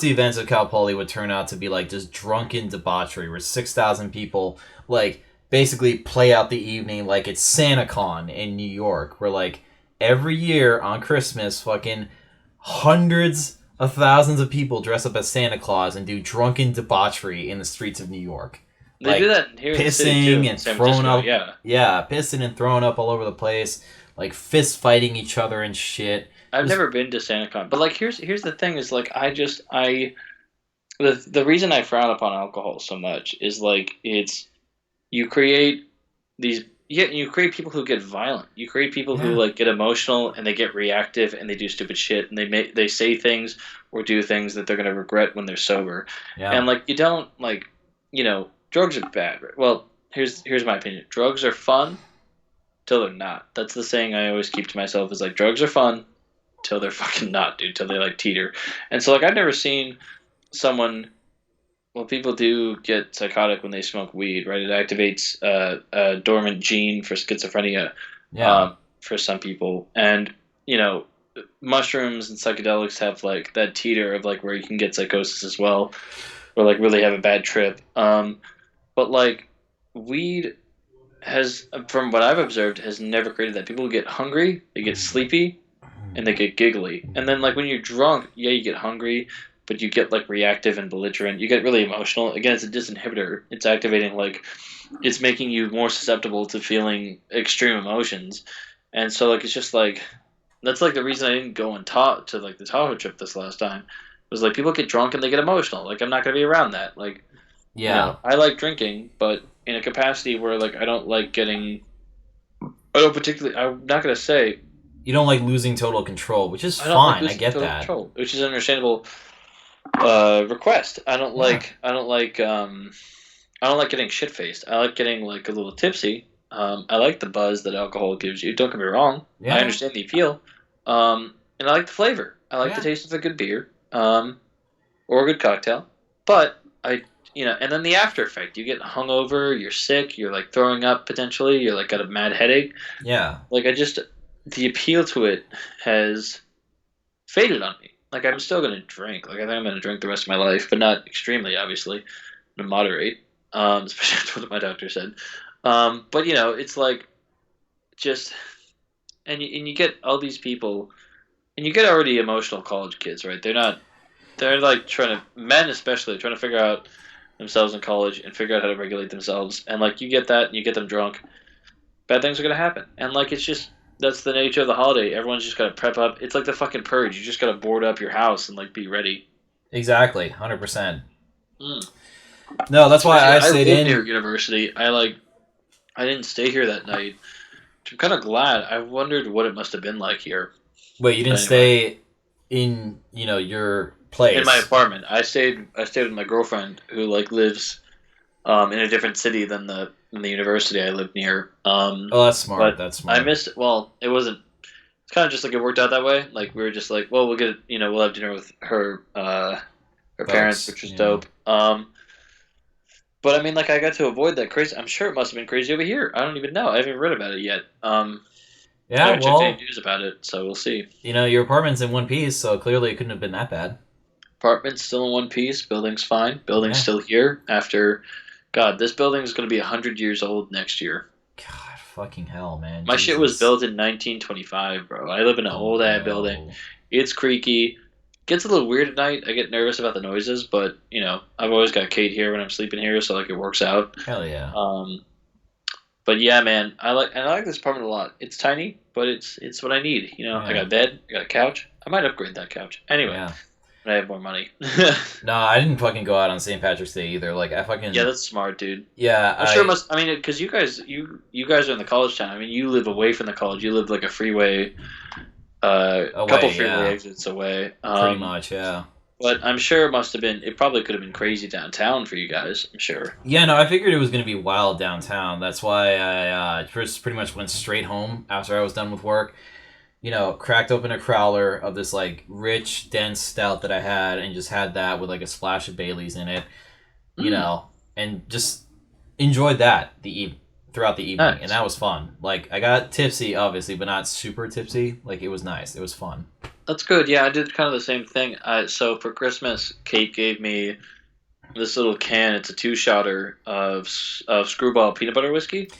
the events of Cal Poly would turn out to be like just drunken debauchery, where 6,000 people like basically play out the evening like it's SantaCon in New York, where like every year on Christmas, fucking hundreds of thousands of people dress up as Santa Claus and do drunken debauchery in the streets of New York. They do that here in the city too, and throwing up, pissing and throwing up all over the place, like fist fighting each other and shit. I've never been to SantaCon, but like here's the thing: is like the reason I frown upon alcohol so much is like you create people who get violent. You create people who like get emotional and they get reactive and they do stupid shit and they say things or do things that they're gonna regret when they're sober. Yeah. And like you don't like drugs are bad. Well, here's my opinion. Drugs are fun till they're not. That's the saying I always keep to myself is like drugs are fun till they're fucking not, dude. Till they like teeter. And so like I've never seen someone. Well, people do get psychotic when they smoke weed, right? It activates a dormant gene for schizophrenia for some people. And, mushrooms and psychedelics have, like, that teeter of, like, where you can get psychosis as well or, like, really have a bad trip. But, like, weed has, from what I've observed, has never created that. People get hungry, they get sleepy, and they get giggly. And then, like, when you're drunk, you get hungry, but you get like reactive and belligerent. You get really emotional. Again, it's a disinhibitor. It's activating it's making you more susceptible to feeling extreme emotions. And so like it's just like that's like the reason I didn't go and talk to like the Tahoe trip this last time. It was like people get drunk and they get emotional. Like I'm not gonna be around that. Like I like drinking, but in a capacity where like I don't like getting. I don't particularly. I'm not gonna say. You don't like losing total control, which is fine. Like I get that. Control, which is understandable. Request. I don't like getting shit faced. I like getting like a little tipsy. I like the buzz that alcohol gives you. Don't get me wrong. Yeah. I understand the appeal. And I like the flavor. I like the taste of a good beer. Or a good cocktail. But and then the after effect. You get hungover, you're sick, you're like throwing up potentially, you're like got a mad headache. Yeah. Like the appeal to it has faded on me. Like, I'm still going to drink. Like, I think I'm going to drink the rest of my life, but not extremely, obviously. I'm going to moderate, especially after what my doctor said. But, it's like just – and you get all these people – and you get already emotional college kids, right? They're like trying to – men especially trying to figure out themselves in college and figure out how to regulate themselves. And, like, you get that and you get them drunk. Bad things are going to happen. And, like, it's just – that's the nature of the holiday. Everyone's just got to prep up. It's like the fucking purge. You just got to board up your house and like be ready. Exactly, 100%. No, that's why I stayed in near university. I didn't stay here that night. I'm kind of glad. I wondered what it must have been like here. Wait, you didn't stay in your place? In my apartment. I stayed with my girlfriend who like lives in a different city than the university I lived near. That's smart. That's smart. I missed it. Well, it wasn't. It's kind of just like it worked out that way. Like we were just like, well, we'll get we'll have dinner with her parents, which was dope. But I mean, like I got to avoid that crazy. I'm sure it must have been crazy over here. I don't even know. I haven't even read about it yet. I haven't checked any news about it, so we'll see. Your apartment's in one piece, so clearly it couldn't have been that bad. Apartment's still in one piece. Building's fine. Building's still here after. God, this building is going to be 100 years old next year. God, fucking hell, man. My shit was built in 1925, bro. I live in an old-ass building. It's creaky. Gets a little weird at night. I get nervous about the noises, but, I've always got Kate here when I'm sleeping here, so, like, it works out. Hell yeah. But, yeah, man, I like this apartment a lot. It's tiny, but it's what I need. I got a bed, I got a couch. I might upgrade that couch. Anyway. Yeah. I have more money. No, I didn't fucking go out on St. Patrick's Day either. Like I fucking that's smart, dude. Yeah, I'm sure it must. I mean, because you guys are in the college town. I mean, you live away from the college. You live like a freeway a couple freeway exits away. Pretty much, yeah. But I'm sure it probably could have been crazy downtown for you guys, I'm sure. Yeah, no, I figured it was going to be wild downtown. That's why I first pretty much went straight home after I was done with work. Cracked open a crowler of this, like, rich, dense stout that I had and just had that with, like, a splash of Bailey's in it, and just enjoyed that throughout the evening, nice. And that was fun. Like, I got tipsy, obviously, but not super tipsy. Like, it was nice. It was fun. That's good. Yeah, I did kind of the same thing. So for Christmas, Kate gave me this little can. It's a 2-shotter of Screwball peanut butter whiskey.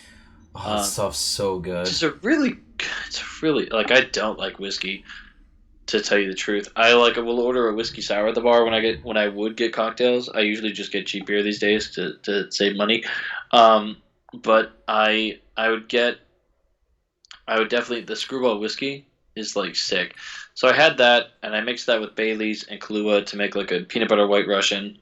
Oh, that stuff's so good. It's really like, I don't like whiskey, to tell you the truth. I will order a whiskey sour at the bar when I would get cocktails. I usually just get cheap beer these days to save money. But I would definitely, the Screwball whiskey is like sick. So I had that, and I mixed that with Bailey's and Kahlua to make like a peanut butter White Russian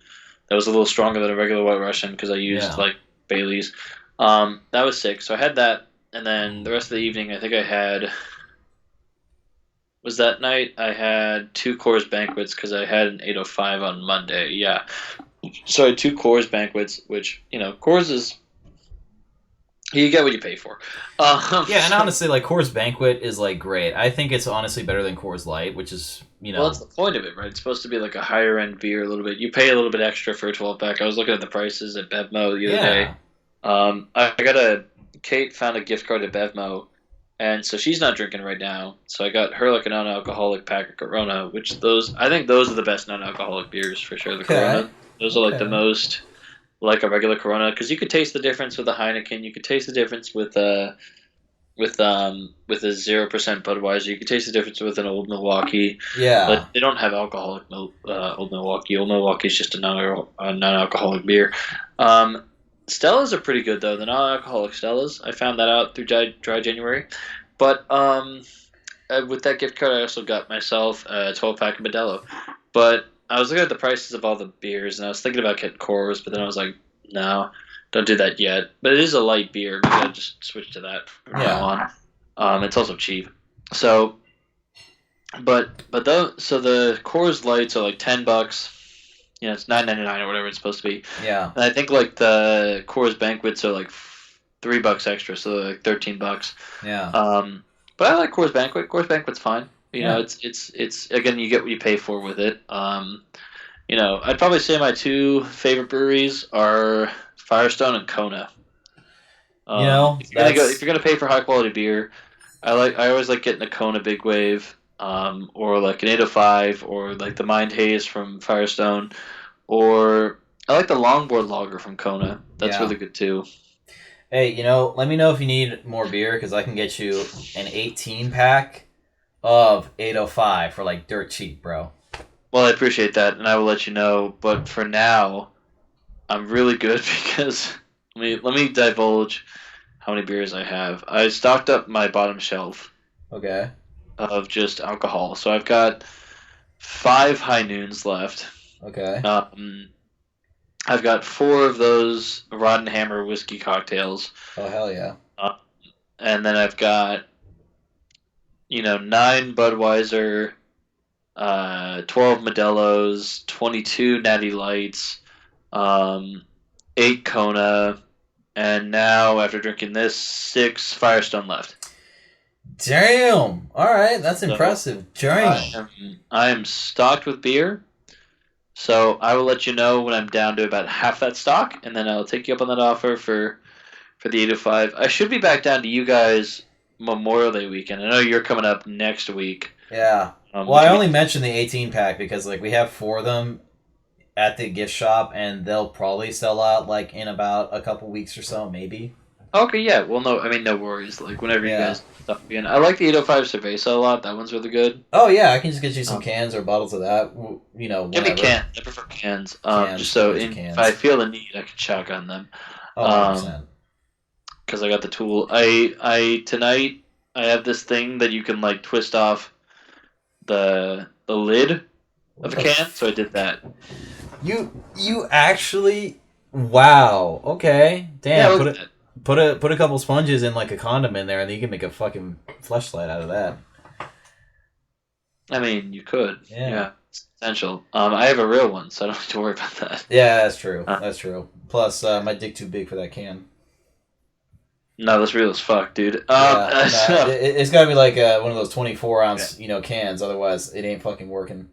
that was a little stronger than a regular White Russian because I used like Bailey's. That was sick. So I had that, and then the rest of the evening, I think that night I had 2 Coors Banquets because I had an 805 on Monday. Yeah. So I had 2 Coors Banquets, which, Coors is, you get what you pay for. Yeah, and honestly, like, Coors Banquet is, like, great. I think it's honestly better than Coors Light, which is, Well, that's the point of it, right? It's supposed to be like a higher-end beer a little bit. You pay a little bit extra for a 12-pack. I was looking at the prices at Bevmo the other day. Kate found a gift card at Bevmo, and so she's not drinking right now. So I got her, like, a non-alcoholic pack of Corona, which I think those are the best non-alcoholic beers, for sure, the Corona. Those are, like, the most like a regular Corona, because you could taste the difference with a Heineken. You could taste the difference with a 0% Budweiser. You could taste the difference with an Old Milwaukee. Yeah, but they don't have alcoholic Old Milwaukee. Old Milwaukee is just a non-alcoholic beer. Stellas are pretty good though. The non-alcoholic Stellas. I found that out through Dry January. But with that gift card, I also got myself a 12-pack of Modelo. But I was looking at the prices of all the beers, and I was thinking about getting Coors, but then I was like, no, don't do that yet. But it is a light beer. Maybe I'll just switch to that from now on. It's also cheap. So, the Coors Lights are like $10. It's $9.99 or whatever it's supposed to be. Yeah. And I think like the Coors Banquets are like $3 extra, so they're like $13. Yeah. But I like Coors Banquet. Coors Banquet's fine. It's again, you get what you pay for with it. I'd probably say my 2 favorite breweries are Firestone and Kona. If you're gonna pay for high quality beer, I always like getting a Kona Big Wave, or like an 805, or like the Mind Haze from Firestone, or I like the Longboard Lager from Kona. That's really good too. Hey, let me know if you need more beer, because I can get you an 18-pack of 805 for like dirt cheap, bro. Well, I appreciate that, and I will let you know. But for now, I'm really good because let me divulge how many beers I have. I stocked up my bottom shelf. Okay. Of just alcohol, so I've got 5 High Noons left. Okay. I've got 4 of those Rotten Hammer whiskey cocktails. Oh hell yeah! And then I've got 9 Budweiser, 12 Modelo's, 22 Natty Lights, 8 Kona, and now, after drinking this, 6 Firestone left. Damn! Alright, that's impressive. Damn! I am stocked with beer, so I will let you know when I'm down to about half that stock, and then I'll take you up on that offer for the 805. I should be back down to you guys Memorial Day weekend. I know you're coming up next week. Yeah. Well, I only mentioned the 18-pack because we have 4 of them at the gift shop, and they'll probably sell out in about a couple weeks or so, maybe. Okay, yeah. Well, no worries. Whenever you guys stuff again. I like the 805 Cerveza a lot. That one's really good. Oh yeah, I can just get you some cans or bottles of that. Whatever. Give me cans. I prefer cans. Just so if I feel the need, I can shotgun them. 100%. Because I got the tool. Tonight I have this thing that you can twist off the lid of a can. So I did that. You actually, wow. Okay, damn. Yeah, put a couple sponges in a condom in there, and then you can make a fucking fleshlight out of that. I mean, you could. Yeah. Yeah, it's essential. I have a real one, so I don't have to worry about that. Yeah, that's true. Uh, That's true. Plus, my dick too big for that can. no, that's real as fuck, dude. Yeah, nah, So, it's gotta be like one of those 24 yeah. ounce, cans. Otherwise, it ain't fucking working.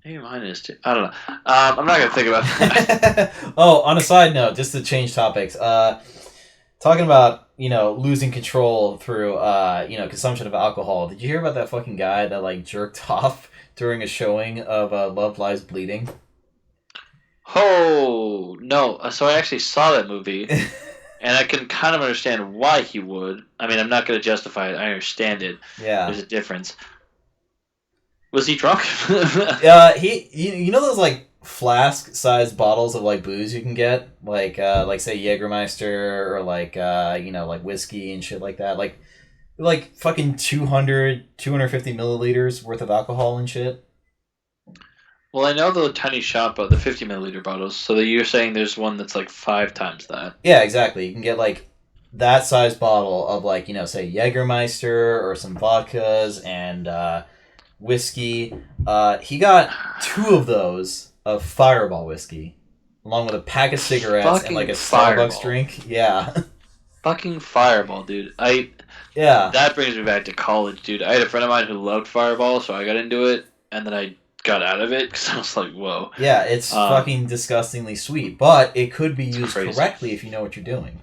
Maybe mine is too. I don't know. I'm not gonna think about that. Oh, on a side note, just to change topics, talking about losing control through consumption of alcohol. Did you hear about that fucking guy that like jerked off during a showing of Love Lies Bleeding? Oh no! So I actually saw that movie, and I can kind of understand why he would. I mean, I'm not gonna justify it. I understand it. Yeah. There's a difference. Was he drunk? You know those like flask sized bottles of like booze you can get like say Jägermeister or like like whiskey and shit like that like fucking 250 milliliters worth of alcohol and shit. Well, I know the tiny shot, but the 50 milliliter bottles. So that you're saying there's one that's like 5 times that. Yeah, exactly. You can get like that size bottle of like say Jägermeister or some vodkas and whiskey. He got 2 of those of Fireball whiskey, along with a pack of cigarettes and like Fucking a Starbucks fireball. drink. Yeah, Fucking fireball, dude. yeah, That brings me back to college, dude. I had a friend of mine who loved Fireball, so I got into it, and then I got out of it because I was like, whoa. yeah. It's fucking disgustingly sweet, but it could be used Crazy. correctly if you know what you're doing.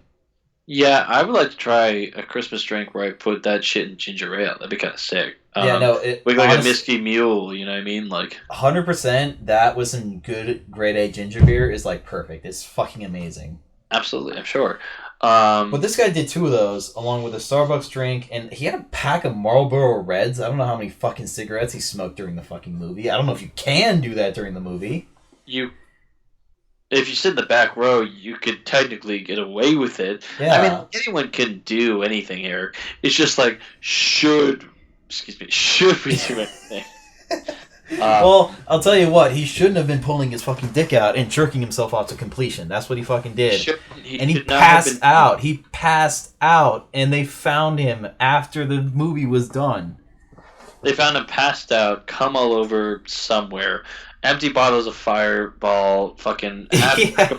Yeah, I would like to try a Christmas drink where I put that shit in ginger ale. That'd be kind of sick. Yeah, no, it like a Misky Mule, you know what I mean? Like 100%. That with some good grade A ginger beer is like perfect. It's fucking amazing. Absolutely, I'm sure. But this guy did 2 of those along with a Starbucks drink, and he had a pack of Marlboro Reds. I don't know how many fucking cigarettes he smoked during the fucking movie. I don't know if you can do that during the movie. If you sit in the back row, you could technically get away with it. Yeah. I mean, anyone can do anything here. It's just like, should we do anything? Well, I'll tell you what, he shouldn't have been pulling his fucking dick out and jerking himself off to completion. That's what he fucking did. And he passed out. He passed out, and they found him after the movie was done. They found him passed out, cum all over somewhere. Empty bottles of Fireball, fucking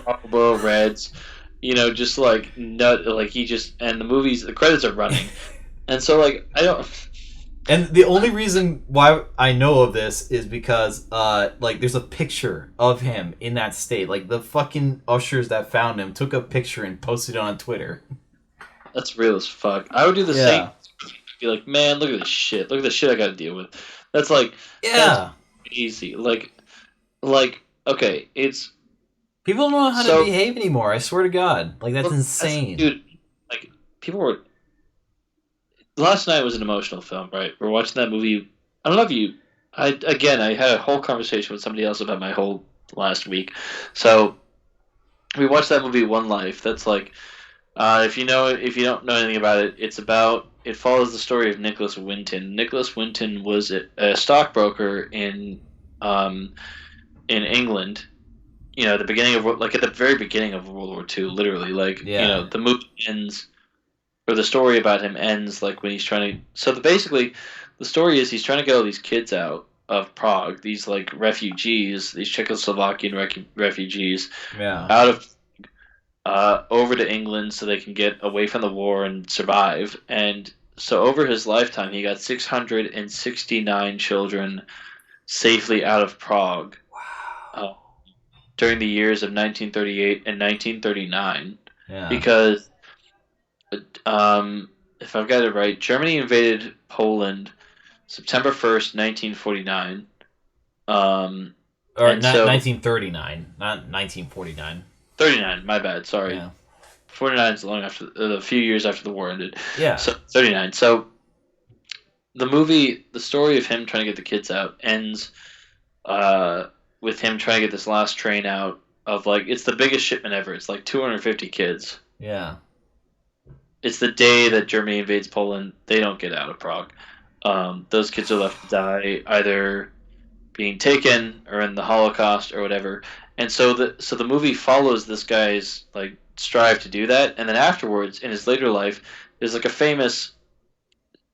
Marlboro Reds, just like nut, like he just, and the credits are running, and so like I don't. And the only reason why I know of this is because like there's a picture of him in that state. Like the fucking ushers that found him took a picture and posted it on Twitter. That's real as fuck. I would do the same. Be like, man, look at this shit. Look at the shit I got to deal with. That's like, that's easy. Like, okay, it's people don't know how to behave anymore. I swear to God, like that's insane, dude. Like, people were. Last night was an emotional film, right? We're watching that movie. I don't know if you. I had a whole conversation with somebody else about my whole last week. So, we watched that movie, One Life. That's like, if you don't know anything about it, it follows the story of Nicholas Winton. Nicholas Winton was a stockbroker in England, at the very beginning of World War II, literally. The movie ends, or the story about him ends, like when he's trying to. So basically, the story is he's trying to get all these kids out of Prague, these like refugees, these Czechoslovakian refugees, out of over to England so they can get away from the war and survive. And so over his lifetime, he got 669 children safely out of Prague. Wow. During the years of 1938 and 1939. Yeah. Because, if I've got it right, Germany invaded Poland September 1st, 1949. Or not 1939, not 1949. 39, my bad, sorry. Yeah. 49 is long after, a few years after the war ended. Yeah. So 39. So the story of him trying to get the kids out ends with him trying to get this last train out of it's the biggest shipment ever. It's like 250 kids. Yeah. It's the day that Germany invades Poland. They don't get out of Prague. Those kids are left to die either being taken or in the Holocaust or whatever. And so the movie follows this guy's strive to do that, and then afterwards in his later life there's like a famous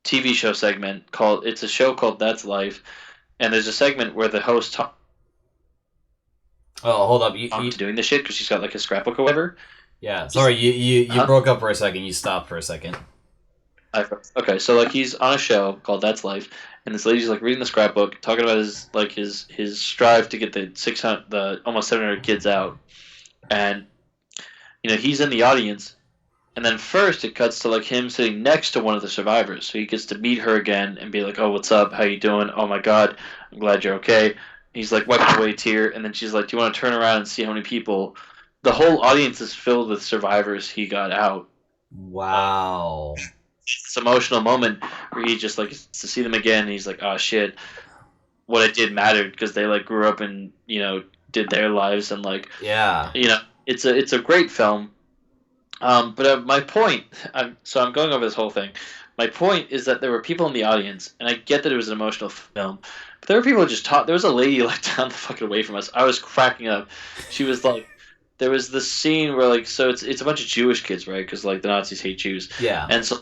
TV show segment called it's a show called That's Life, and there's a segment where the host talks Oh, hold up. to doing this shit because she's got like a scrapbook or whatever. Yeah, sorry, you broke up for a second. You stopped for a second. Okay, so like he's on a show called That's Life, and this lady's like reading the scrapbook, talking about his strive to get the almost 700 kids out, and he's in the audience, and then first it cuts to like him sitting next to one of the survivors, so he gets to meet her again and be like, "Oh, what's up? How you doing? Oh my God, I'm glad you're okay." He's like wiping away a tear, and then she's like, "Do you want to turn around and see how many people?" The whole audience is filled with survivors he got out. Wow. This emotional moment where he just like gets to see them again, and he's like, "Oh shit, what I did mattered," because they like grew up and did their lives, and like Yeah. it's a great film. But my point, I'm going over this whole thing. My point is that there were people in the audience, and I get that it was an emotional film, but there were people who just taught. There was a lady like down the fucking away from us. I was cracking up. She was like, there was this scene where like, so it's a bunch of Jewish kids, right? Because like the Nazis hate Jews. Yeah. And so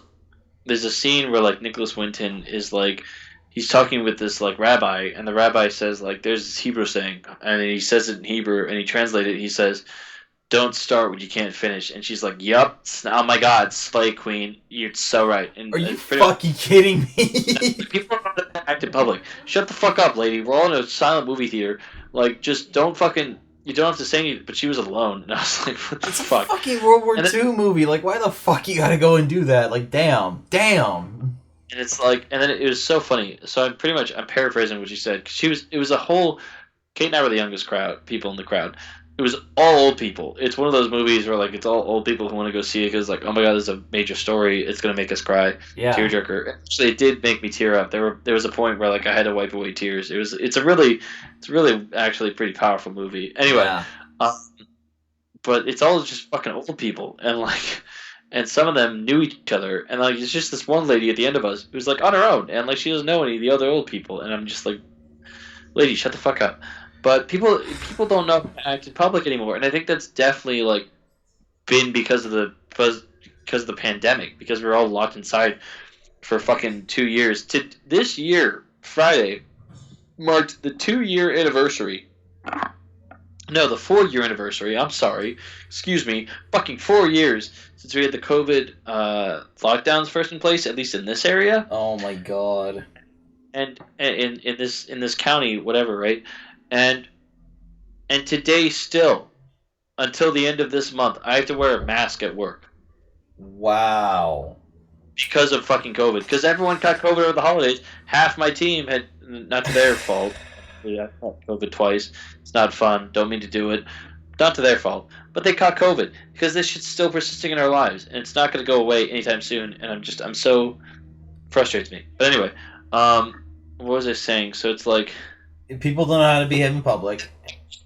there's a scene where like Nicholas Winton is like, he's talking with this like rabbi, and the rabbi says like, there's this Hebrew saying, and he says it in Hebrew, and he translates it. He says, "Don't start what you can't finish." And she's like, "Yup, oh my God, Slay Queen, you're so right." And are you fucking kidding me? people are not act in public. Shut the fuck up, lady. We're all in a silent movie theater. Like, just don't fucking. You don't have to say anything. But she was alone, and I was like, "What the It's fuck?" a fucking World War II movie. Like, why the fuck you gotta go and do that? Like, damn. And it's like, and then it was so funny. So I'm paraphrasing what she said. 'Cause it was a whole. Kate and I were the youngest people in the crowd. It was all old people. It's one of those movies where like it's all old people who want to go see it because like, oh my God, this is a major story. It's gonna make us cry. Yeah. Tearjerker. Actually, it did make me tear up. There was a point where like I had to wipe away tears. It's really actually pretty powerful movie. Anyway, Yeah. but it's all just fucking old people, and like, and some of them knew each other, and like it's just this one lady at the end of us who's like on her own, and like she doesn't know any of the other old people, and I'm just like, lady, shut the fuck up. But people don't know how to act in public anymore, and I think that's definitely like been because of the pandemic, because we're all locked inside for fucking 2 years. This year, Friday marked the 2-year anniversary. No, the 4-year anniversary. I'm sorry, excuse me. Fucking 4 years since we had the COVID lockdowns first in place, at least in this area. Oh my God. And in this county, whatever, right? And today still, until the end of this month, I have to wear a mask at work. Wow. Because of fucking COVID. Because everyone got COVID over the holidays. Half my team had, not to their fault. Yeah, I caught COVID twice. It's not fun. Don't mean to do it. Not to their fault. But they caught COVID. Because this shit's still persisting in our lives. And it's not going to go away anytime soon. And I'm so frustrates me. But anyway, what was I saying? So it's like, people don't know how to behave in public.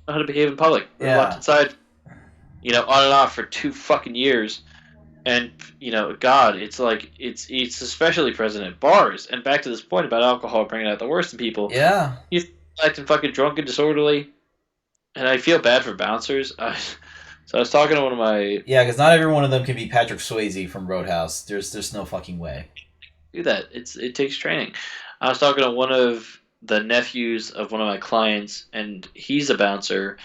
How to behave in public. We're locked inside, on and off for 2 fucking years. And, God, it's like, it's especially present at bars. And back to this point about alcohol bringing out the worst in people. Yeah. He's acting fucking drunk and disorderly. And I feel bad for bouncers. So I was talking to one of my... Yeah, because not every one of them can be Patrick Swayze from Roadhouse. There's no fucking way. Do that. It takes training. I was talking to one of the nephews of one of my clients, and he's a bouncer,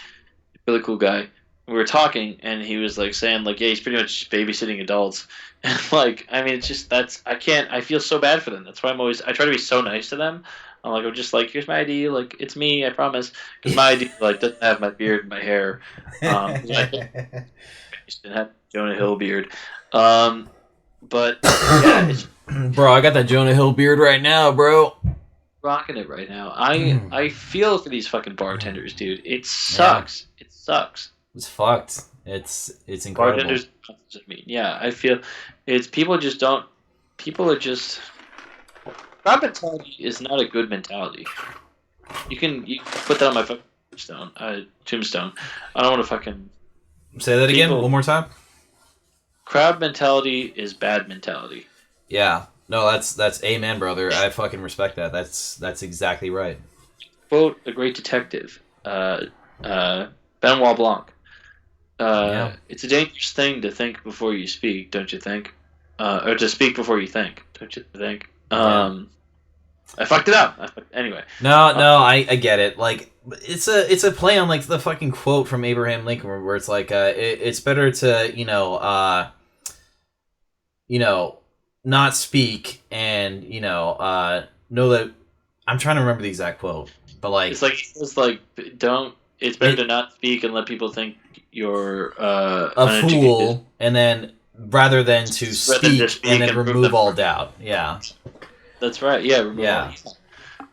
really cool guy. We were talking, and he was like saying like, yeah, he's pretty much babysitting adults, and like, I mean, it's just I feel so bad for them. That's why I try to be so nice to them. I'm just like, here's my ID, like it's me, I promise, because my ID like doesn't have my beard and my hair. I just didn't have Jonah Hill beard, but yeah, bro, I got that Jonah Hill beard right now, bro. Rocking it right now. I feel for these fucking bartenders, dude. It sucks. Yeah. It sucks. It's fucked. It's incredible. Bartenders, I mean, yeah, I feel it's people are just crowd mentality is not a good mentality. You can put that on my fucking tombstone. I don't want to fucking say that again one more time. Crowd mentality is bad mentality. Yeah. No, that's amen, brother. I fucking respect that. That's exactly right. Quote a great detective, Benoit Blanc. It's a dangerous thing to think before you speak, don't you think? or to speak before you think. Don't you think? Yeah. I fucked it up. Anyway. No, I get it. Like it's a play on like the fucking quote from Abraham Lincoln where it's like it's better to not speak and know that I'm trying to remember the exact quote, but like it's like don't. It's better to not speak and let people think you're a uneducated. fool, and then rather than to speak and then remove all doubt. Yeah, that's right. Yeah, yeah.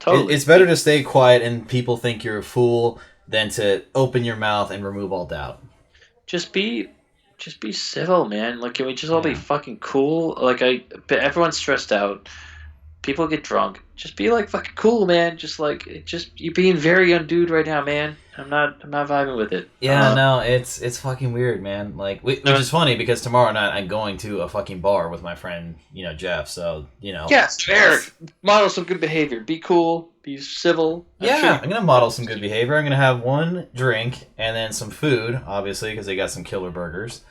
Totally. It's better to stay quiet and people think you're a fool than to open your mouth and remove all doubt. Just be civil, man. Like, can we just all be fucking cool? Like, everyone's stressed out. People get drunk. Just be like fucking cool, man. Just you're being very undude right now, man. I'm not vibing with it. Yeah, no, it's fucking weird, man. Like, which is funny because tomorrow night I'm going to a fucking bar with my friend, Jeff. So Yes, Eric, model some good behavior. Be cool. Be civil. I'm gonna model some good behavior. I'm gonna have one drink and then some food, obviously, because they got some killer burgers,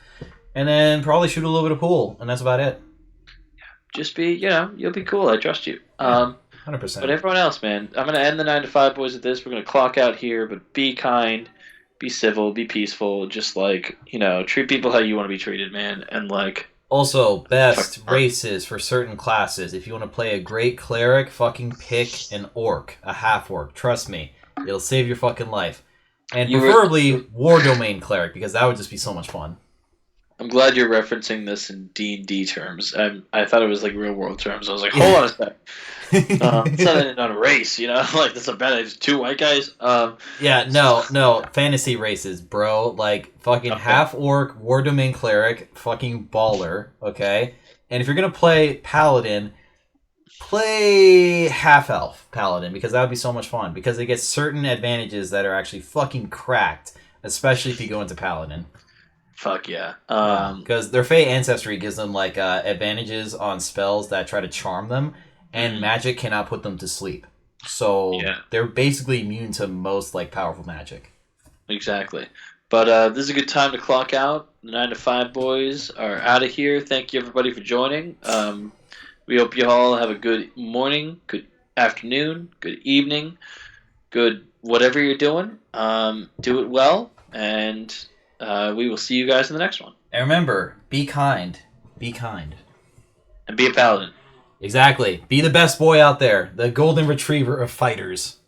and then probably shoot a little bit of pool, and that's about it. Just be, you'll be cool. I trust you. 100%. But everyone else, man, I'm gonna end the 9 to 5 boys at this. We're gonna clock out here, but be kind, be civil, be peaceful. Just treat people how you want to be treated, man. And also, best races for certain classes. If you want to play a great cleric, fucking pick an orc, a half orc. Trust me, it'll save your fucking life. And preferably war domain cleric, because that would just be so much fun. I'm glad you're referencing this in D&D terms. I thought it was like real world terms. I was like, hold on a sec. It's not a race, like that's a bad idea. It's 2 white guys. No, fantasy races, bro. Like fucking half orc, war domain cleric, fucking baller. Okay, and if you're gonna play paladin, play half elf paladin because that would be so much fun because they get certain advantages that are actually fucking cracked, especially if you go into paladin. Fuck yeah. Because their Fey ancestry gives them like advantages on spells that try to charm them, and magic cannot put them to sleep. So they're basically immune to most like powerful magic. Exactly. But this is a good time to clock out. The 9 to 5 boys are out of here. Thank you everybody for joining. We hope you all have a good morning, good afternoon, good evening, good whatever you're doing. Do it well, and we will see you guys in the next one. And remember, be kind. Be kind. And be a paladin. Exactly. Be the best boy out there. The golden retriever of fighters.